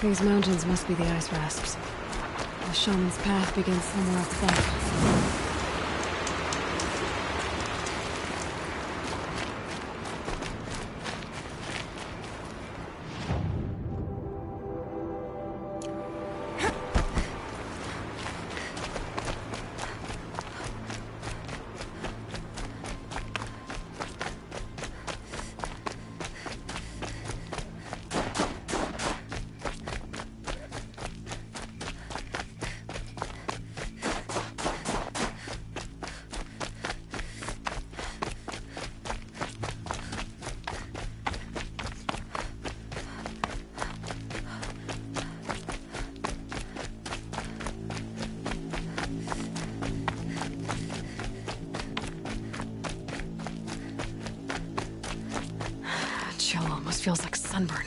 These mountains must be the ice rasps. The shaman's path begins somewhere up above. Chill almost feels like sunburn.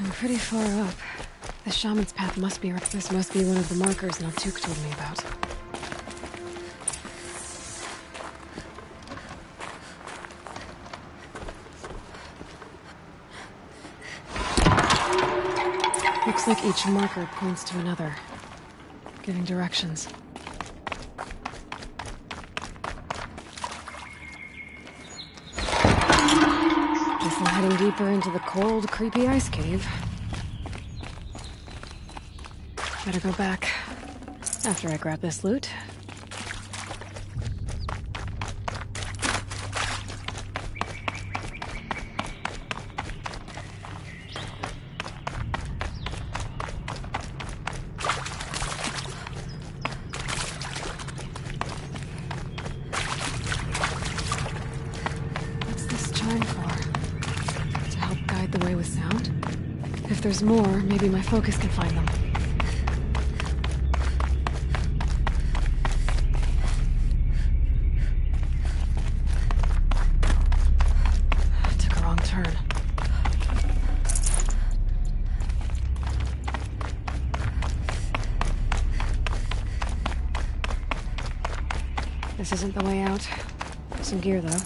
I'm pretty far up. The shaman's path must be right. This must be one of the markers Naltuk told me about. Looks like each marker points to another, giving directions. Guess I'm heading deeper into the cold, creepy ice cave. Better go back after I grab this loot. If there's more, maybe my focus can find them. Took a wrong turn. This isn't the way out. Some gear, though.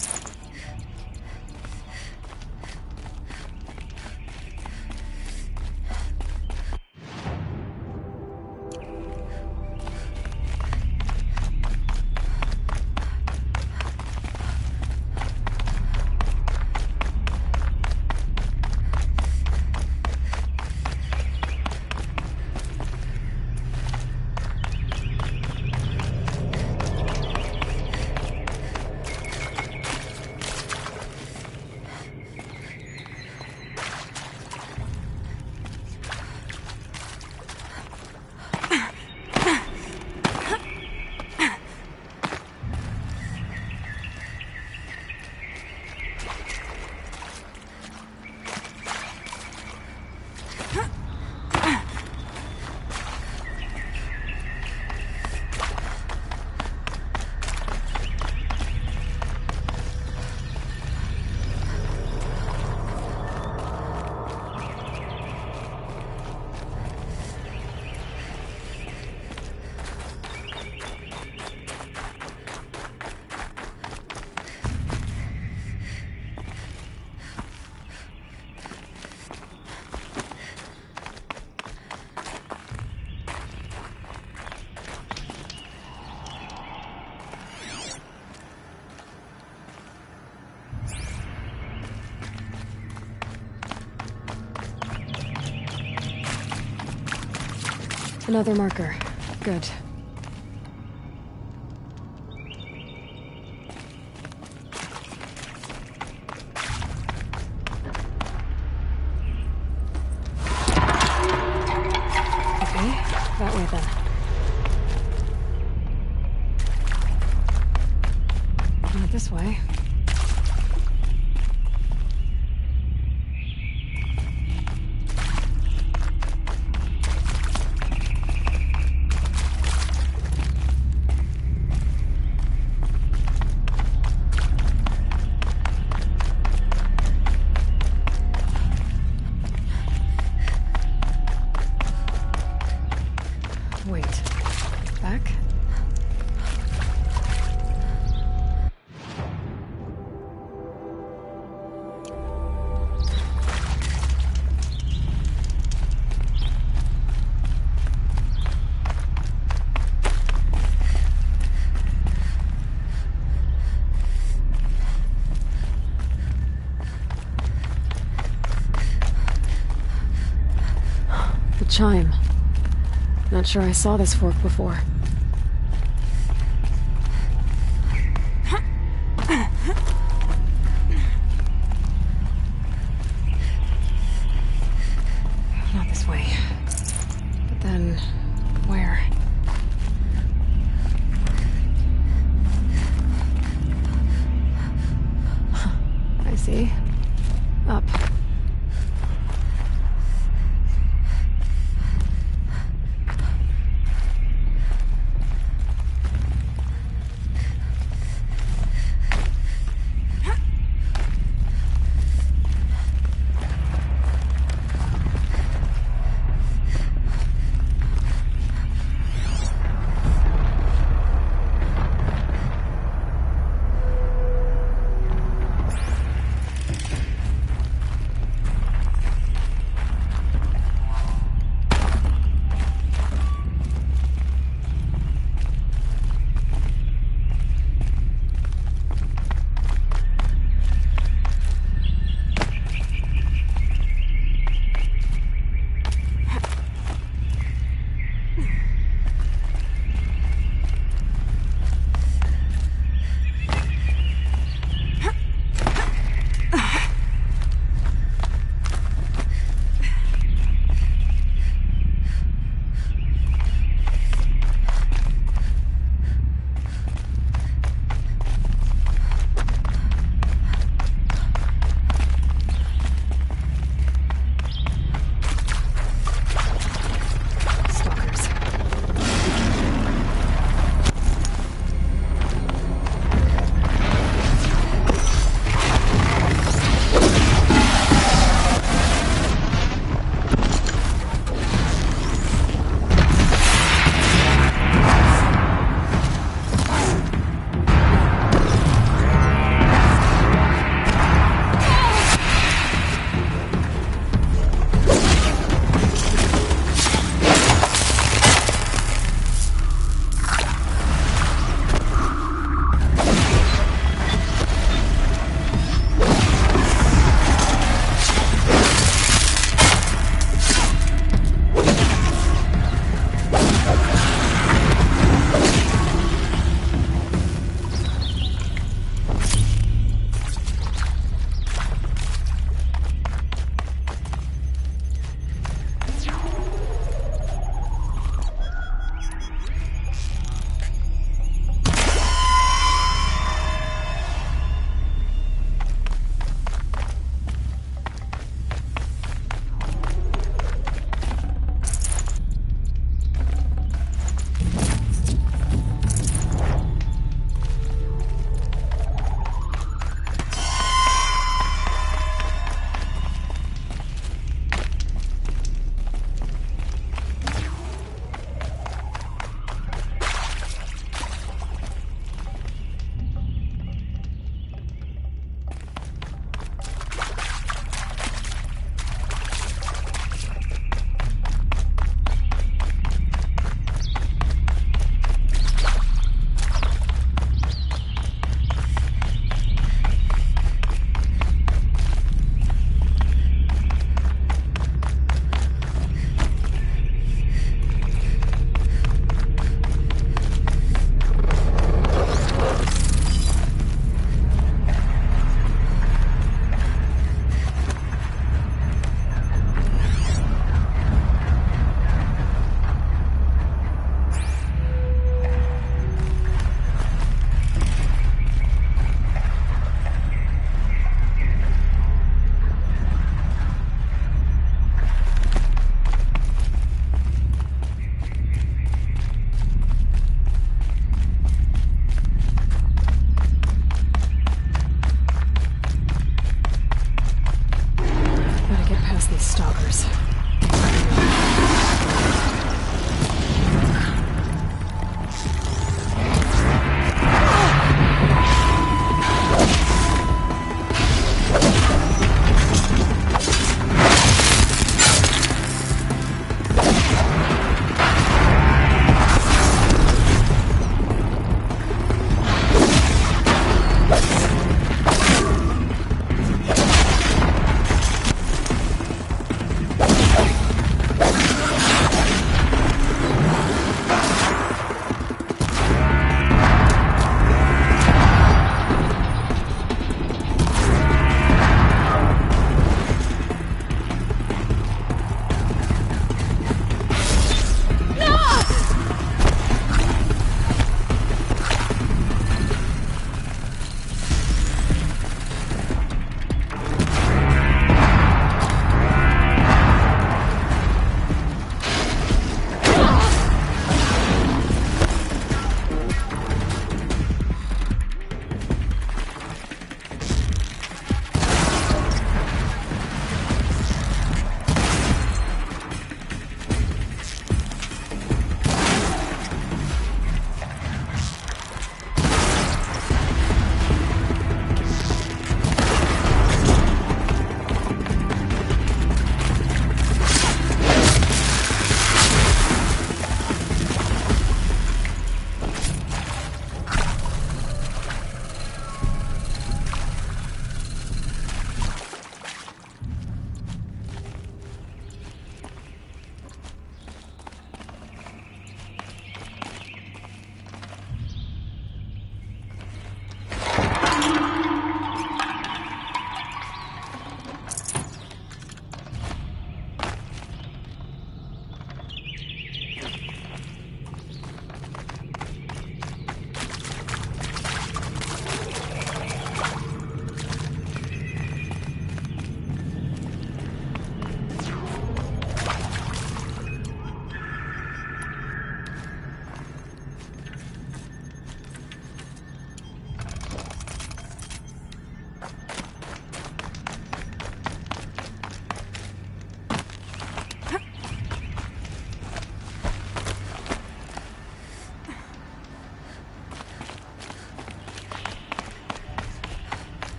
Another marker. Good. Okay, that way then. Not this way. Wait. Back? The chime. Not sure I saw this fork before. Not this way. But then, where? I see. Up.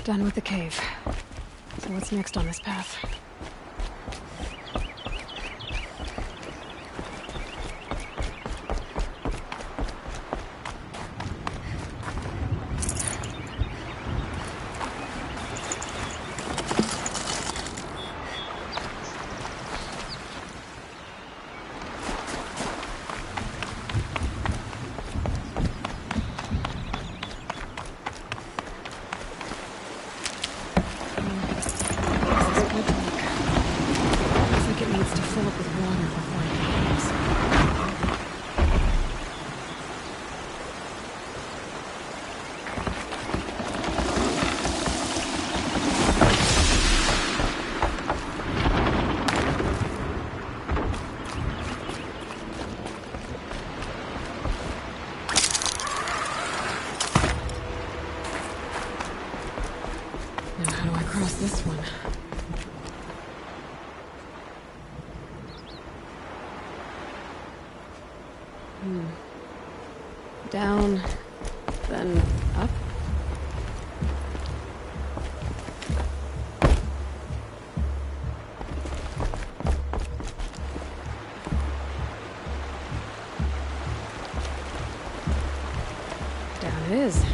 Done with the cave. So what's next on this path? This one. Down, then up. Down it is.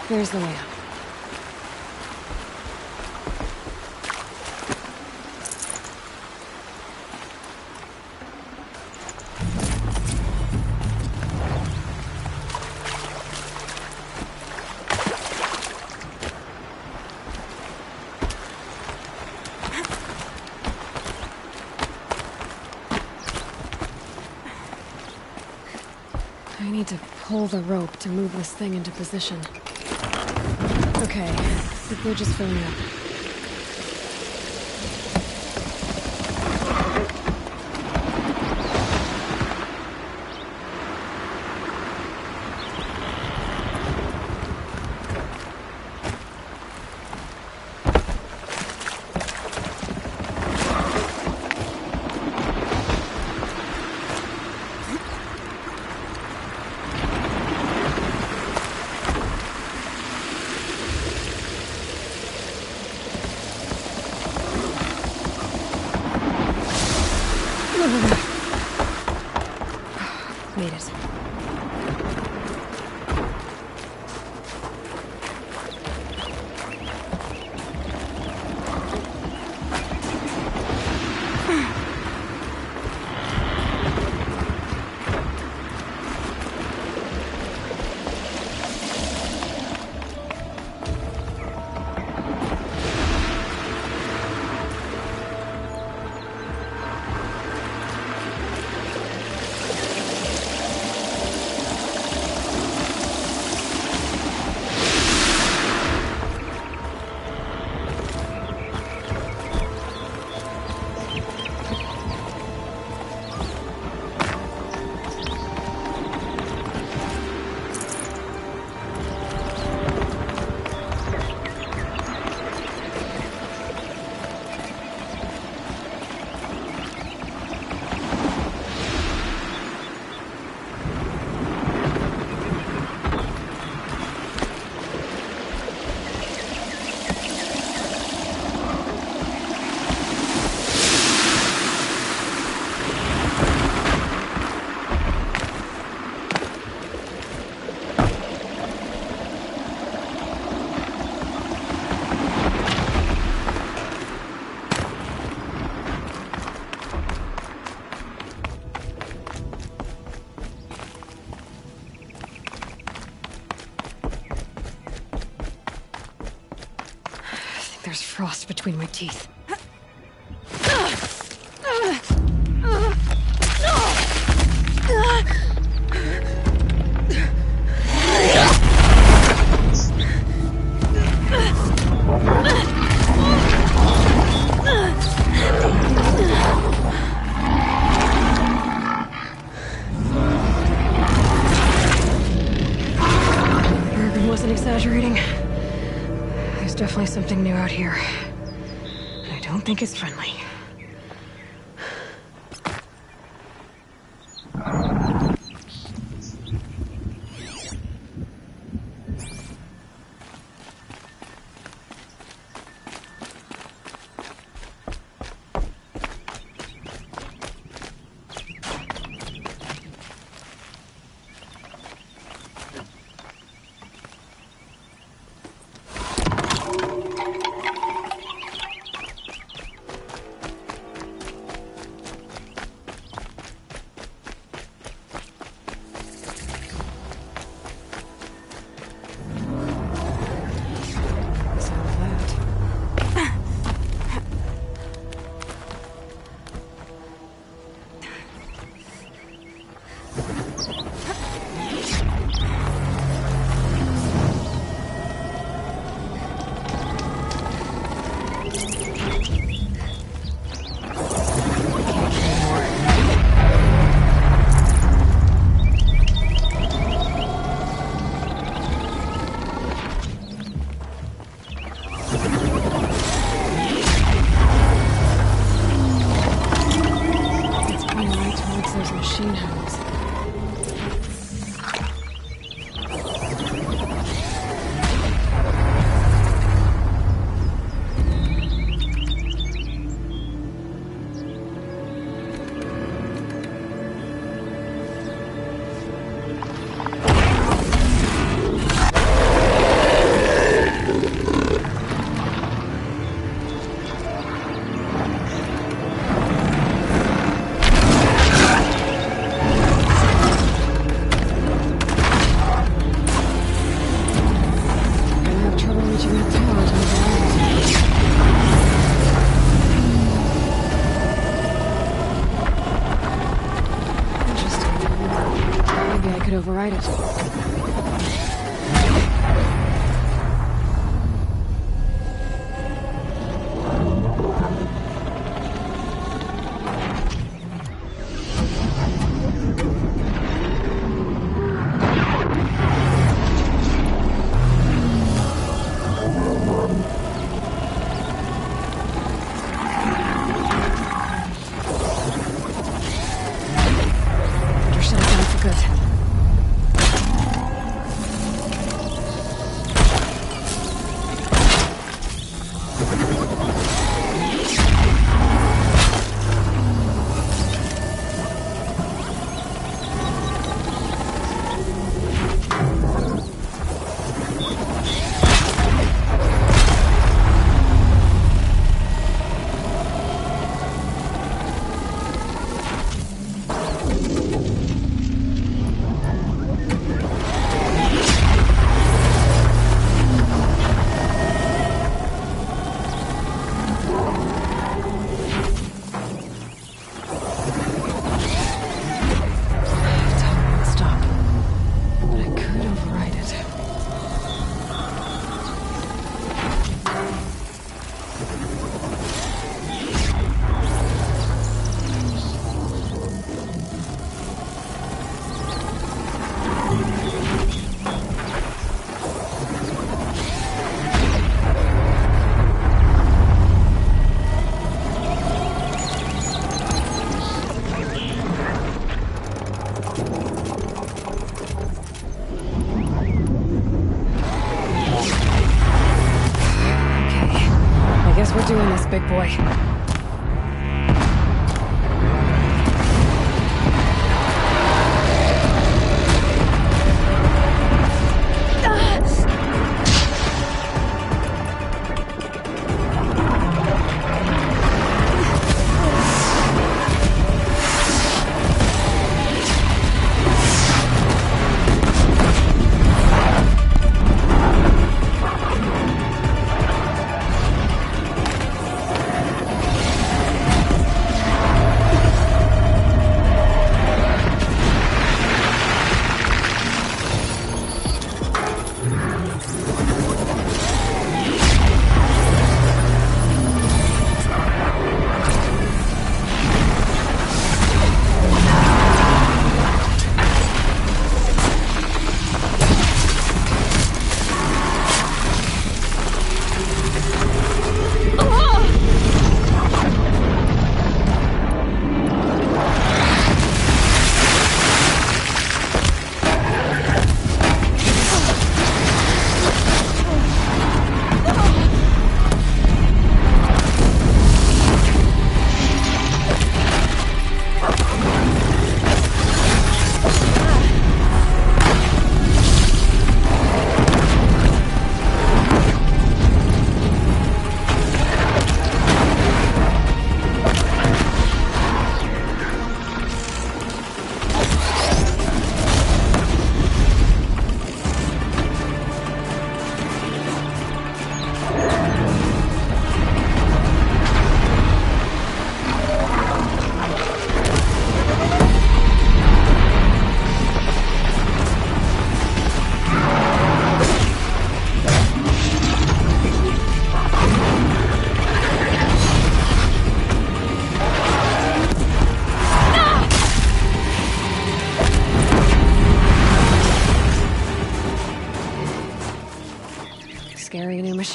There's the way up. I need to pull the rope to move this thing into position. Okay, the bridge is filling up. Made it. There's frost between my teeth. definitely something new out here. And I don't think it's friendly. Override it. Better shut it down for good. Doing this, big boy.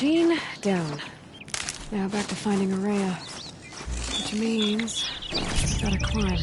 Machine down. Now back to finding Araya. Which means... gotta climb.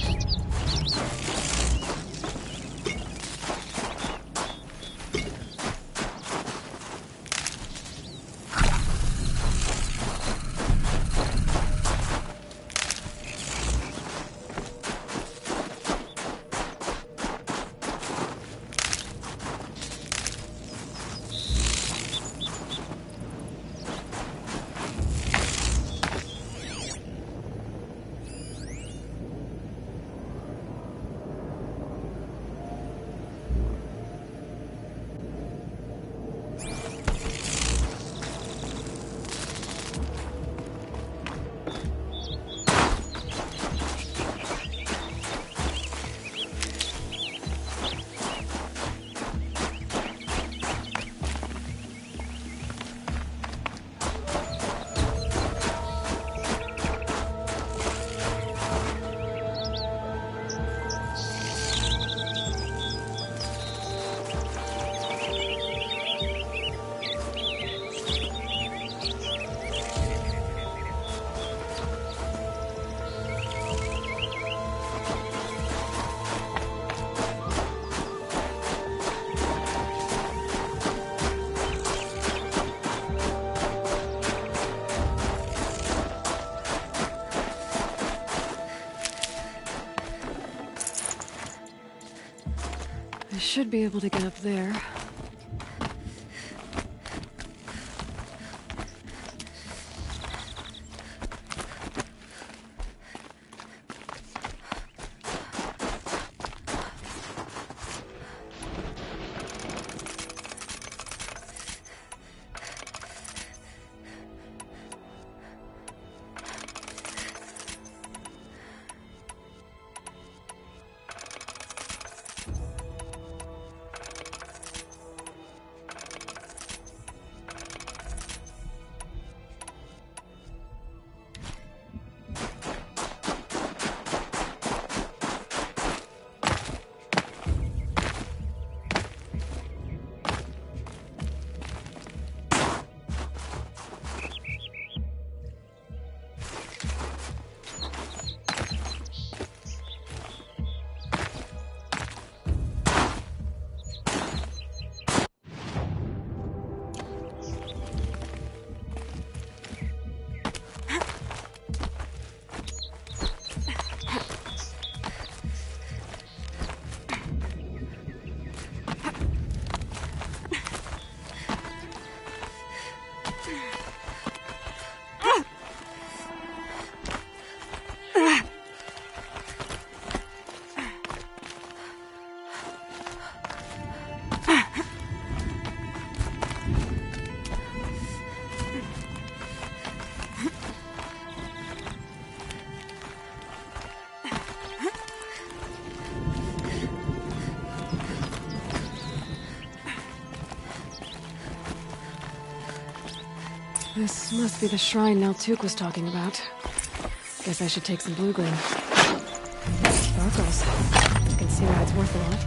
I should be able to get up there. This must be the shrine Neltuk was talking about. Guess I should take some blue gleam. Sparkles. I can see why it's worth a lot.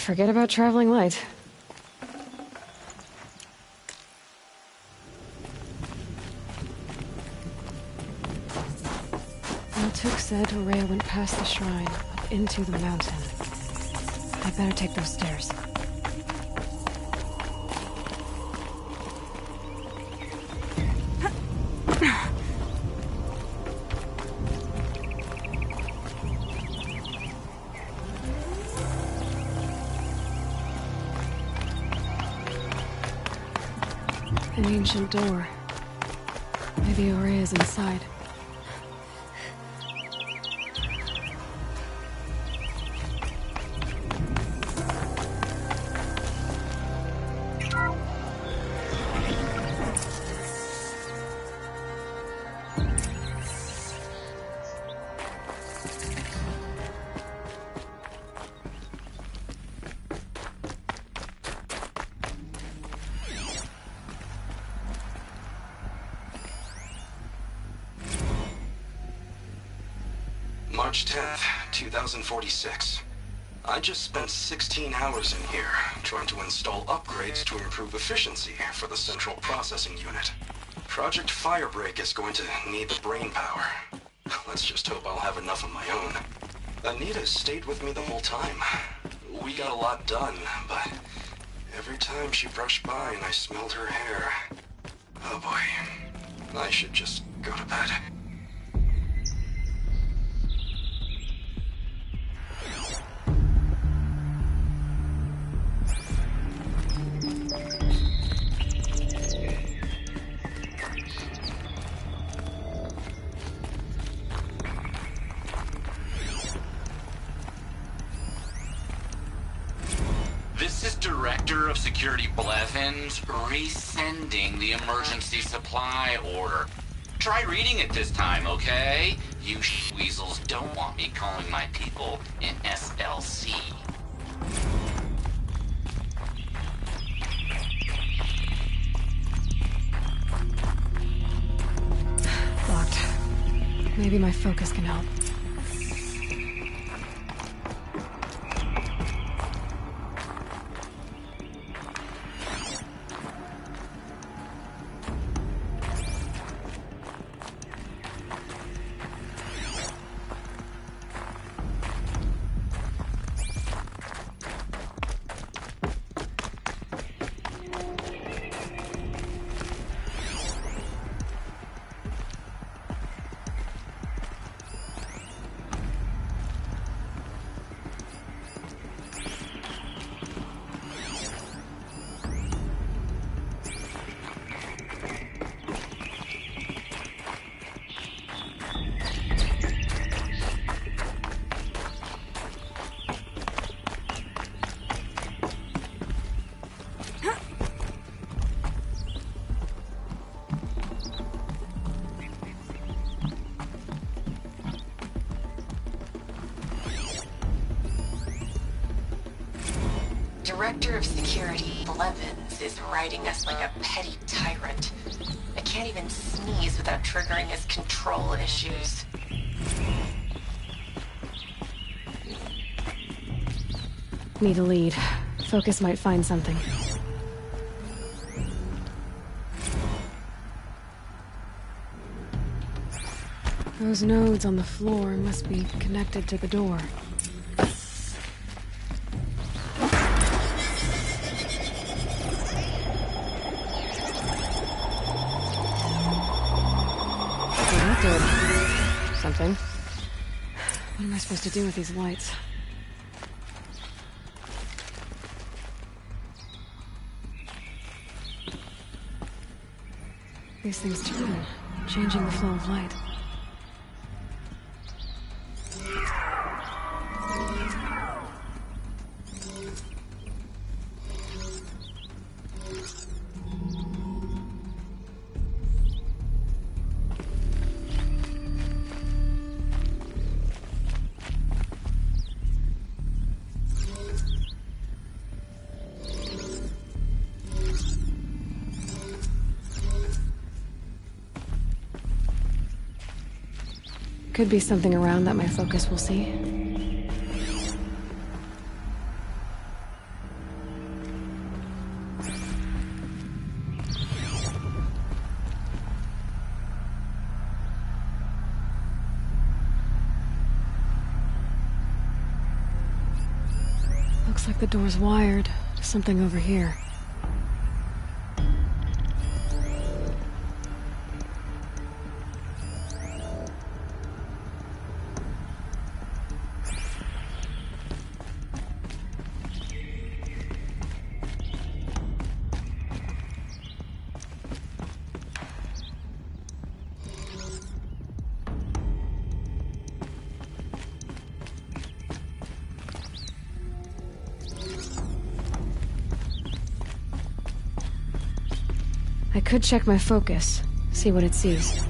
Forget about traveling light. Neltuk said Araya went past the shrine, up into the mountain. I better take those stairs. An ancient door. Maybe Araya's inside. March 10th, 2046. I just spent 16 hours in here, trying to install upgrades to improve efficiency for the central processing unit. Project Firebreak is going to need the brain power. Let's just hope I'll have enough of my own. Anita stayed with me the whole time. We got a lot done, but every time she brushed by and I smelled her hair... Oh boy, I should just go to bed. This is Director of Security Blevins resending the emergency supply order. Try reading it this time, okay? You weasels don't want me calling my people in SLC. Locked. Maybe my focus can help. Director of Security Blevins is riding us like a petty tyrant. I can't even sneeze without triggering his control issues. Need a lead. Focus might find something. Those nodes on the floor must be connected to the door. Something. What am I supposed to do with these lights? These things turn, changing the flow of light. Could be something around that my focus will see. Looks like the door's wired. Something over here. I could check my focus, see what it sees.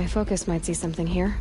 my focus might see something here.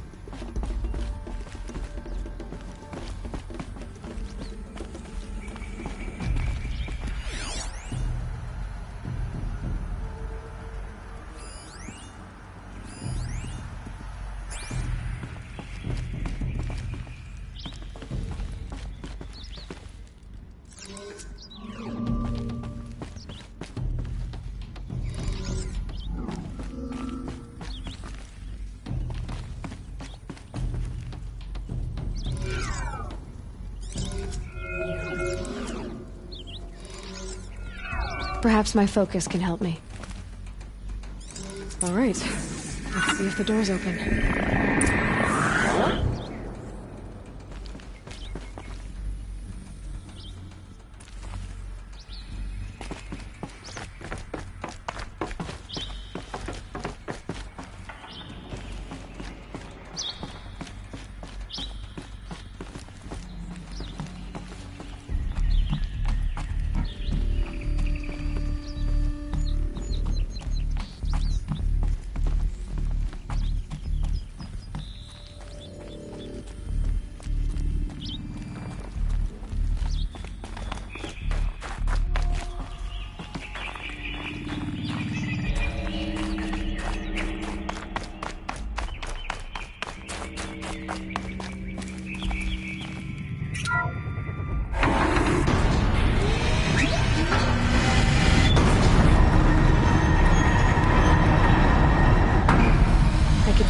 Perhaps my focus can help me. All right. Let's see if the door's open.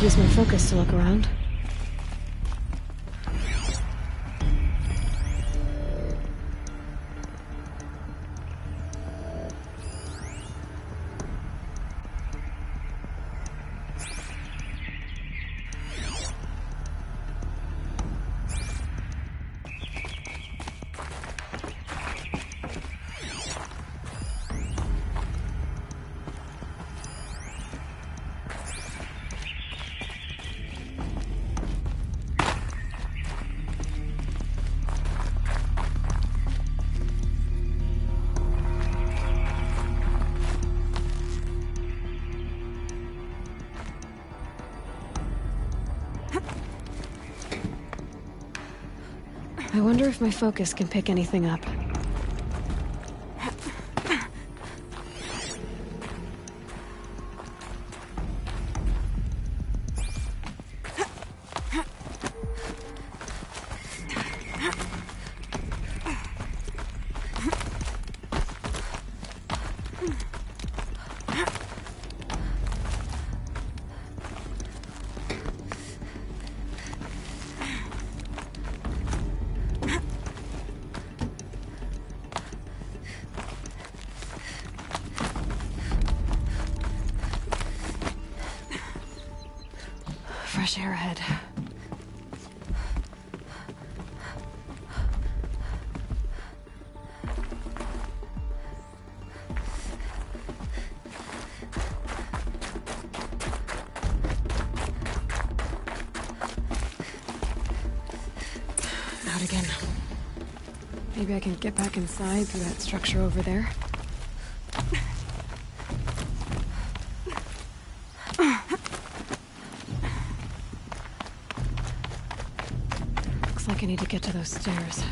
Use my focus to look around. I wonder if my focus can pick anything up. Fresh air ahead. Out again. Maybe I can get back inside through that structure over there. I need to get to those stairs.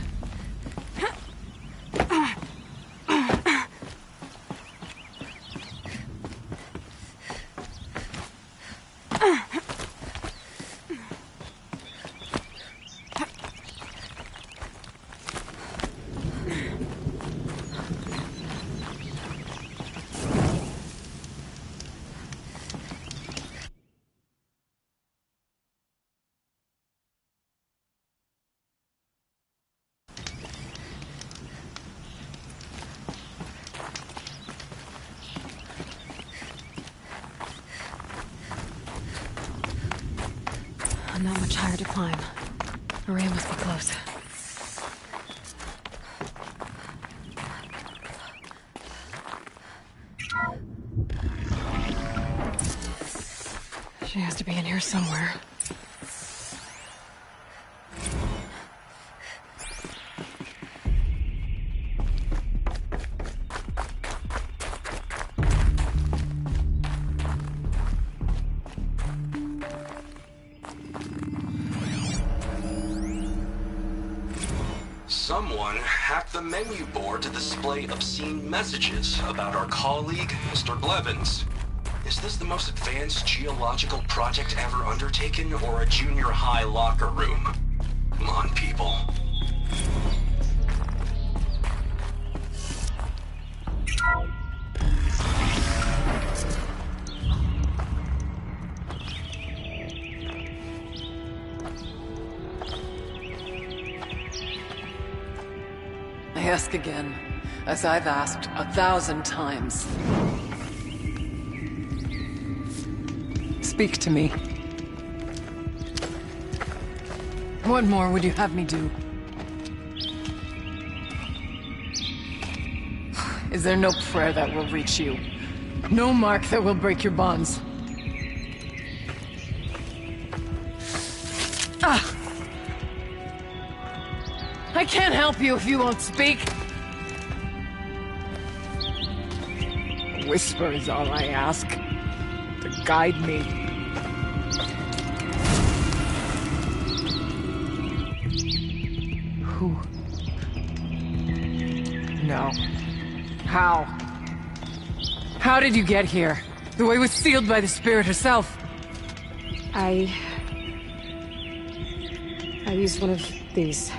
Not much higher to climb. Maria must be close. She has to be in here somewhere. Someone hacked the menu board to display obscene messages about our colleague, Mr. Blevins. Is this the most advanced geological project ever undertaken, or a junior high locker room? Come on, people. I ask again, as I've asked 1,000 times. Speak to me. What more would you have me do? Is there no prayer that will reach you? No mark that will break your bonds? Ah! I can't help you if you won't speak. A whisper is all I ask. To guide me. Who? No. How? How did you get here? The way was sealed by the spirit herself. I used one of these.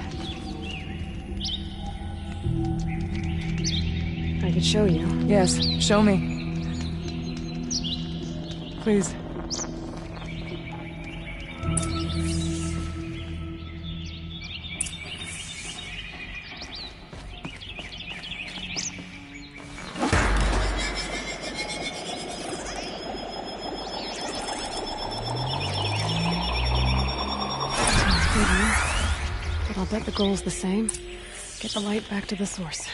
I could show you. Yes, show me. Please. But I'll bet the goal's the same. Get the light back to the source.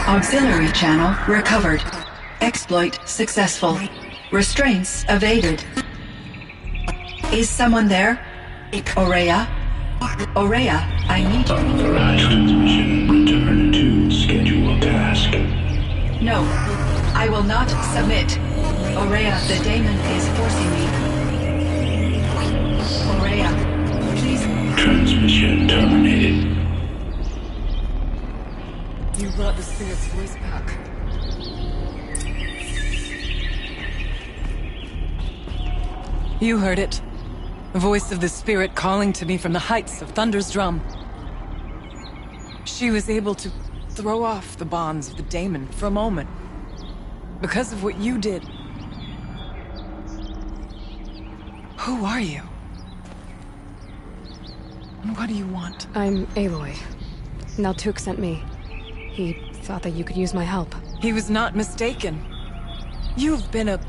Auxiliary channel recovered. Exploit successful. Restraints evaded. Is someone there? Aurea? Aurea, I need you. Unauthorized transmission. Return to scheduled task. No, I will not submit. Aurea, the daemon is forcing me. Aurea, please. Transmission terminated. You brought the spirit's voice back. You heard it. The voice of the spirit calling to me from the heights of Thunder's drum. She was able to throw off the bonds of the daemon for a moment. Because of what you did. Who are you? And what do you want? I'm Aloy. Naltuk sent me. He thought that you could use my help. He was not mistaken. You've been a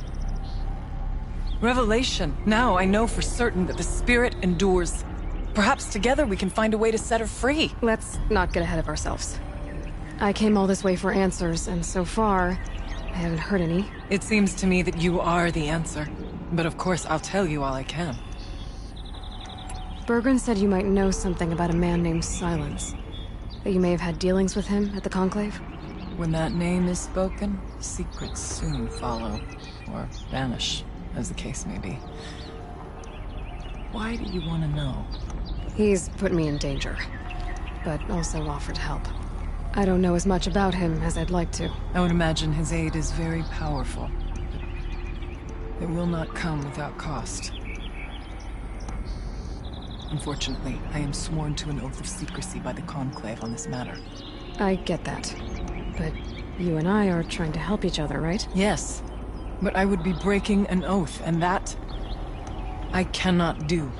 revelation. Now I know for certain that the spirit endures. Perhaps together we can find a way to set her free. Let's not get ahead of ourselves. I came all this way for answers, and so far, I haven't heard any. It seems to me that you are the answer. But of course, I'll tell you all I can. Bergren said you might know something about a man named Silence. That you may have had dealings with him at the Conclave? When that name is spoken, secrets soon follow. Or vanish, as the case may be. Why do you want to know? He's put me in danger, but also offered help. I don't know as much about him as I'd like to. I would imagine his aid is very powerful. It will not come without cost. Unfortunately, I am sworn to an oath of secrecy by the Conclave on this matter. I get that. But you and I are trying to help each other, right? Yes. But I would be breaking an oath, and that I cannot do.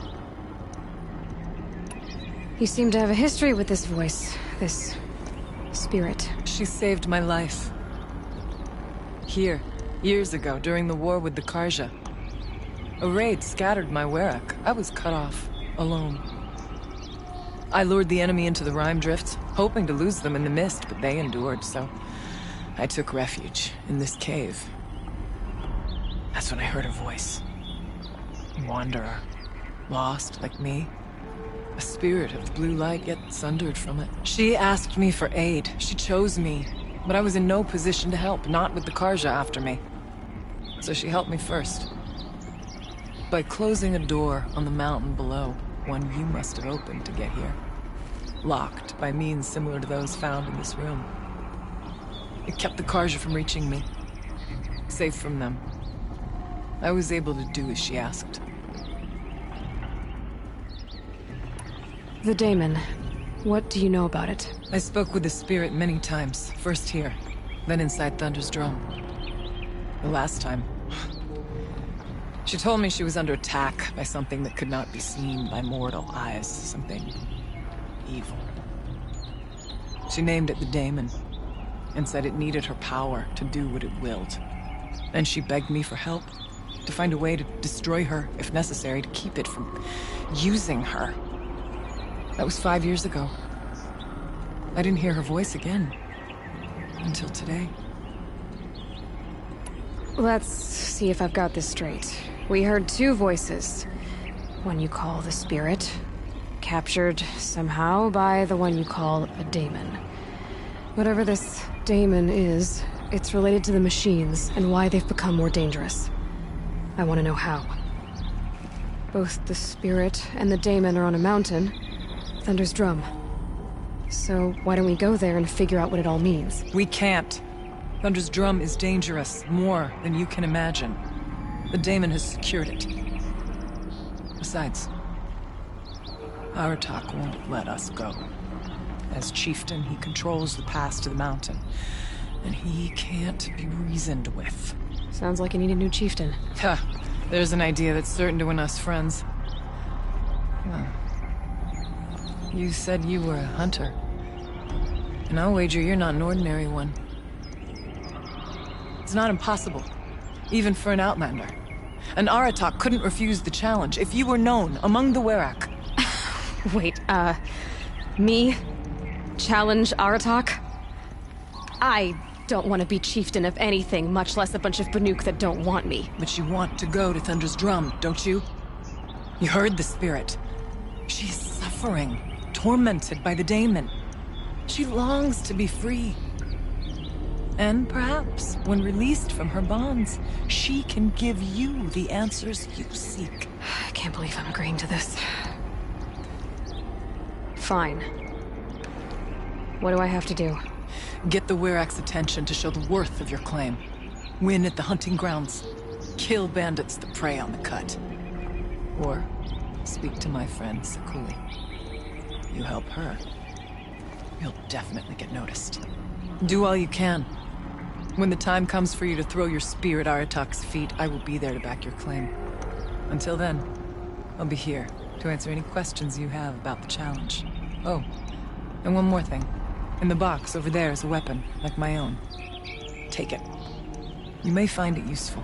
You seem to have a history with this voice, this spirit. She saved my life. Here, years ago, during the war with the Karja. A raid scattered my Werak. I was cut off, alone. I lured the enemy into the Rime Drifts, hoping to lose them in the mist, but they endured, so I took refuge in this cave. That's when I heard her voice. A wanderer, lost like me. A spirit of the blue light, yet sundered from it. She asked me for aid. She chose me. But I was in no position to help, not with the Karja after me. So she helped me first. By closing a door on the mountain below, one you must have opened to get here. Locked by means similar to those found in this room. It kept the Karja from reaching me. Safe from them. I was able to do as she asked. The daemon. What do you know about it? I spoke with the spirit many times. First here, then inside Thunder's drum. The last time. She told me she was under attack by something that could not be seen by mortal eyes. Something evil. She named it the daemon, and said it needed her power to do what it willed. Then she begged me for help, to find a way to destroy her, if necessary, to keep it from using her. That was 5 years ago. I didn't hear her voice again. Until today. Let's see if I've got this straight. We heard two voices. One you call the spirit, captured somehow by the one you call a daemon. Whatever this daemon is, it's related to the machines and why they've become more dangerous. I want to know how. Both the spirit and the daemon are on a mountain, Thunder's drum. So why don't we go there and figure out what it all means? We can't. Thunder's drum is dangerous, more than you can imagine. The daemon has secured it. Besides, Aratak won't let us go. As chieftain, he controls the pass to the mountain, and he can't be reasoned with. Sounds like you need a new chieftain. Ha! There's an idea that's certain to win us friends. Well, you said you were a hunter. And I'll wager you're not an ordinary one. It's not impossible, even for an outlander. An Aratak couldn't refuse the challenge if you were known among the Werak. Wait, me? Challenge Aratak? I don't want to be chieftain of anything, much less a bunch of Banuk that don't want me. But you want to go to Thunder's Drum, don't you? You heard the spirit. She's suffering, tormented by the daemon. She longs to be free. And perhaps, when released from her bonds, she can give you the answers you seek. I can't believe I'm agreeing to this. Fine. What do I have to do? Get the Werak's attention to show the worth of your claim. Win at the hunting grounds. Kill bandits that prey on the cut. Or speak to my friend Sakuli. You help her, you'll definitely get noticed. Do all you can. When the time comes for you to throw your spear at Aratak's feet, I will be there to back your claim. Until then, I'll be here to answer any questions you have about the challenge. Oh, and one more thing. In the box over there is a weapon, like my own. Take it. You may find it useful.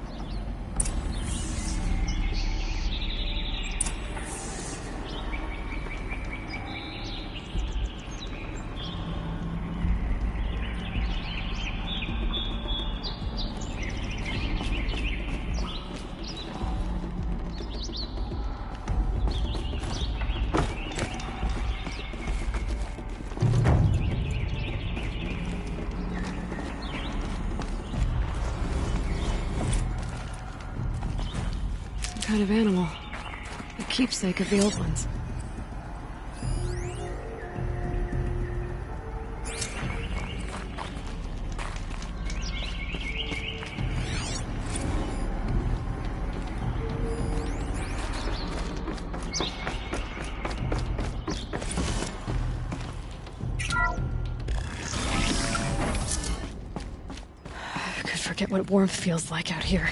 Kind of animal. A keepsake of the old ones. I could forget what warmth feels like out here.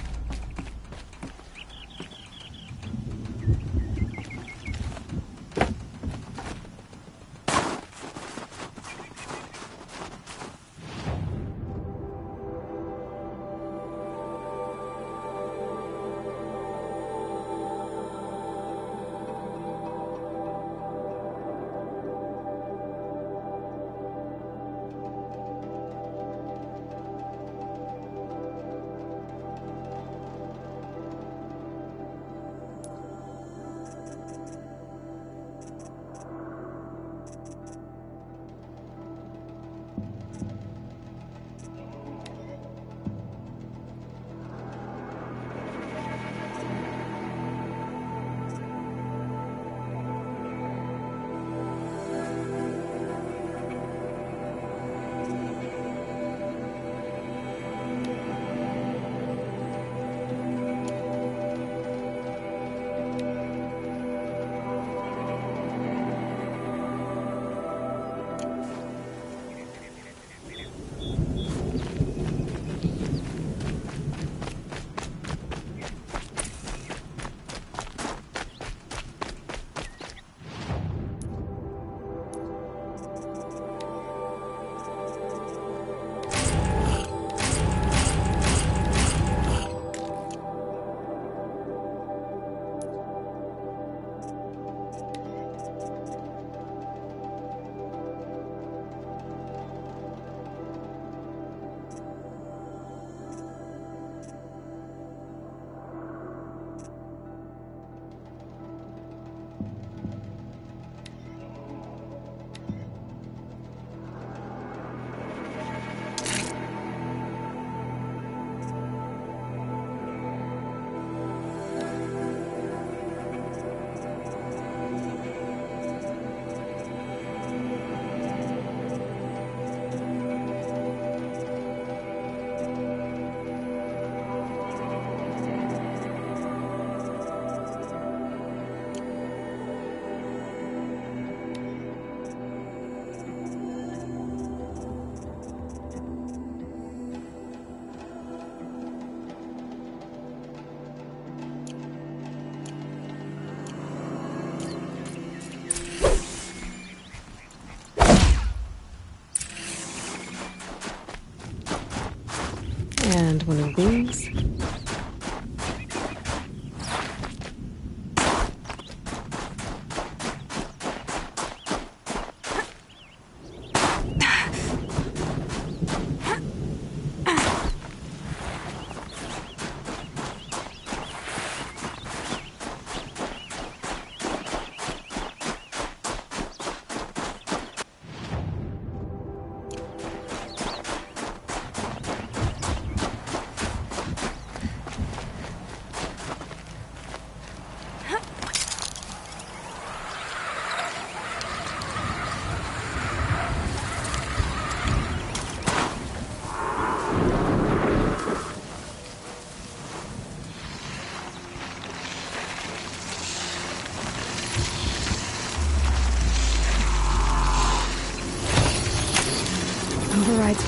And one of these.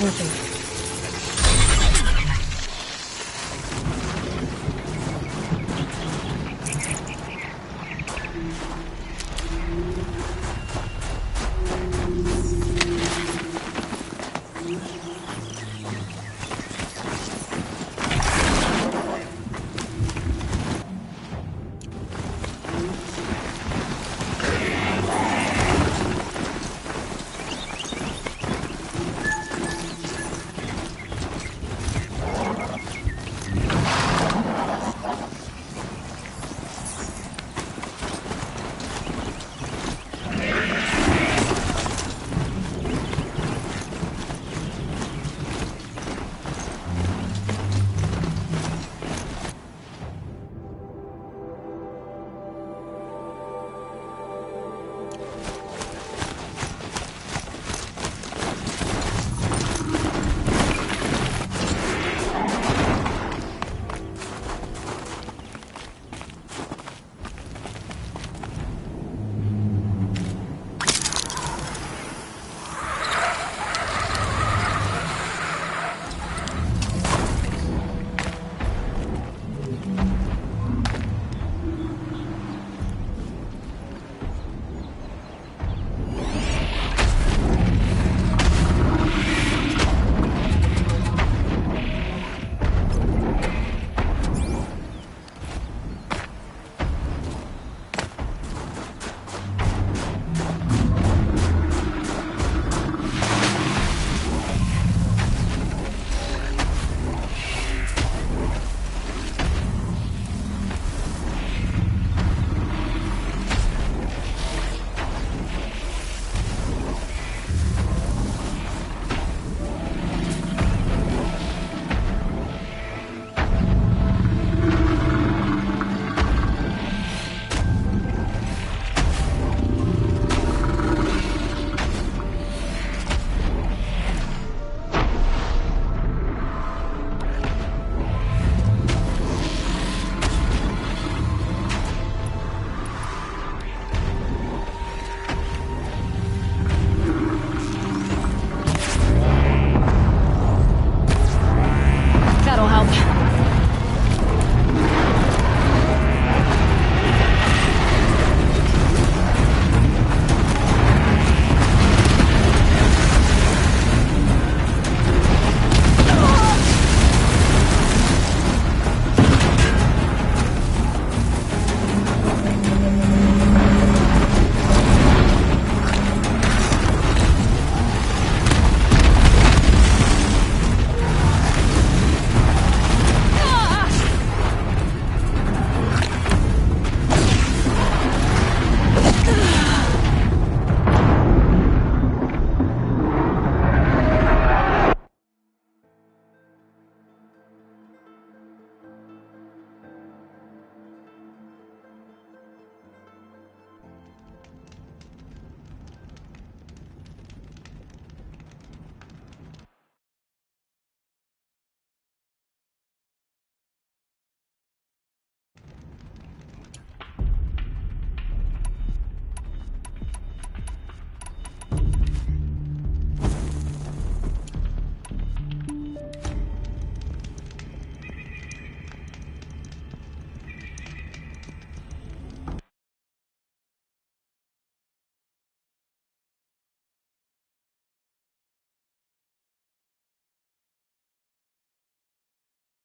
Nothing.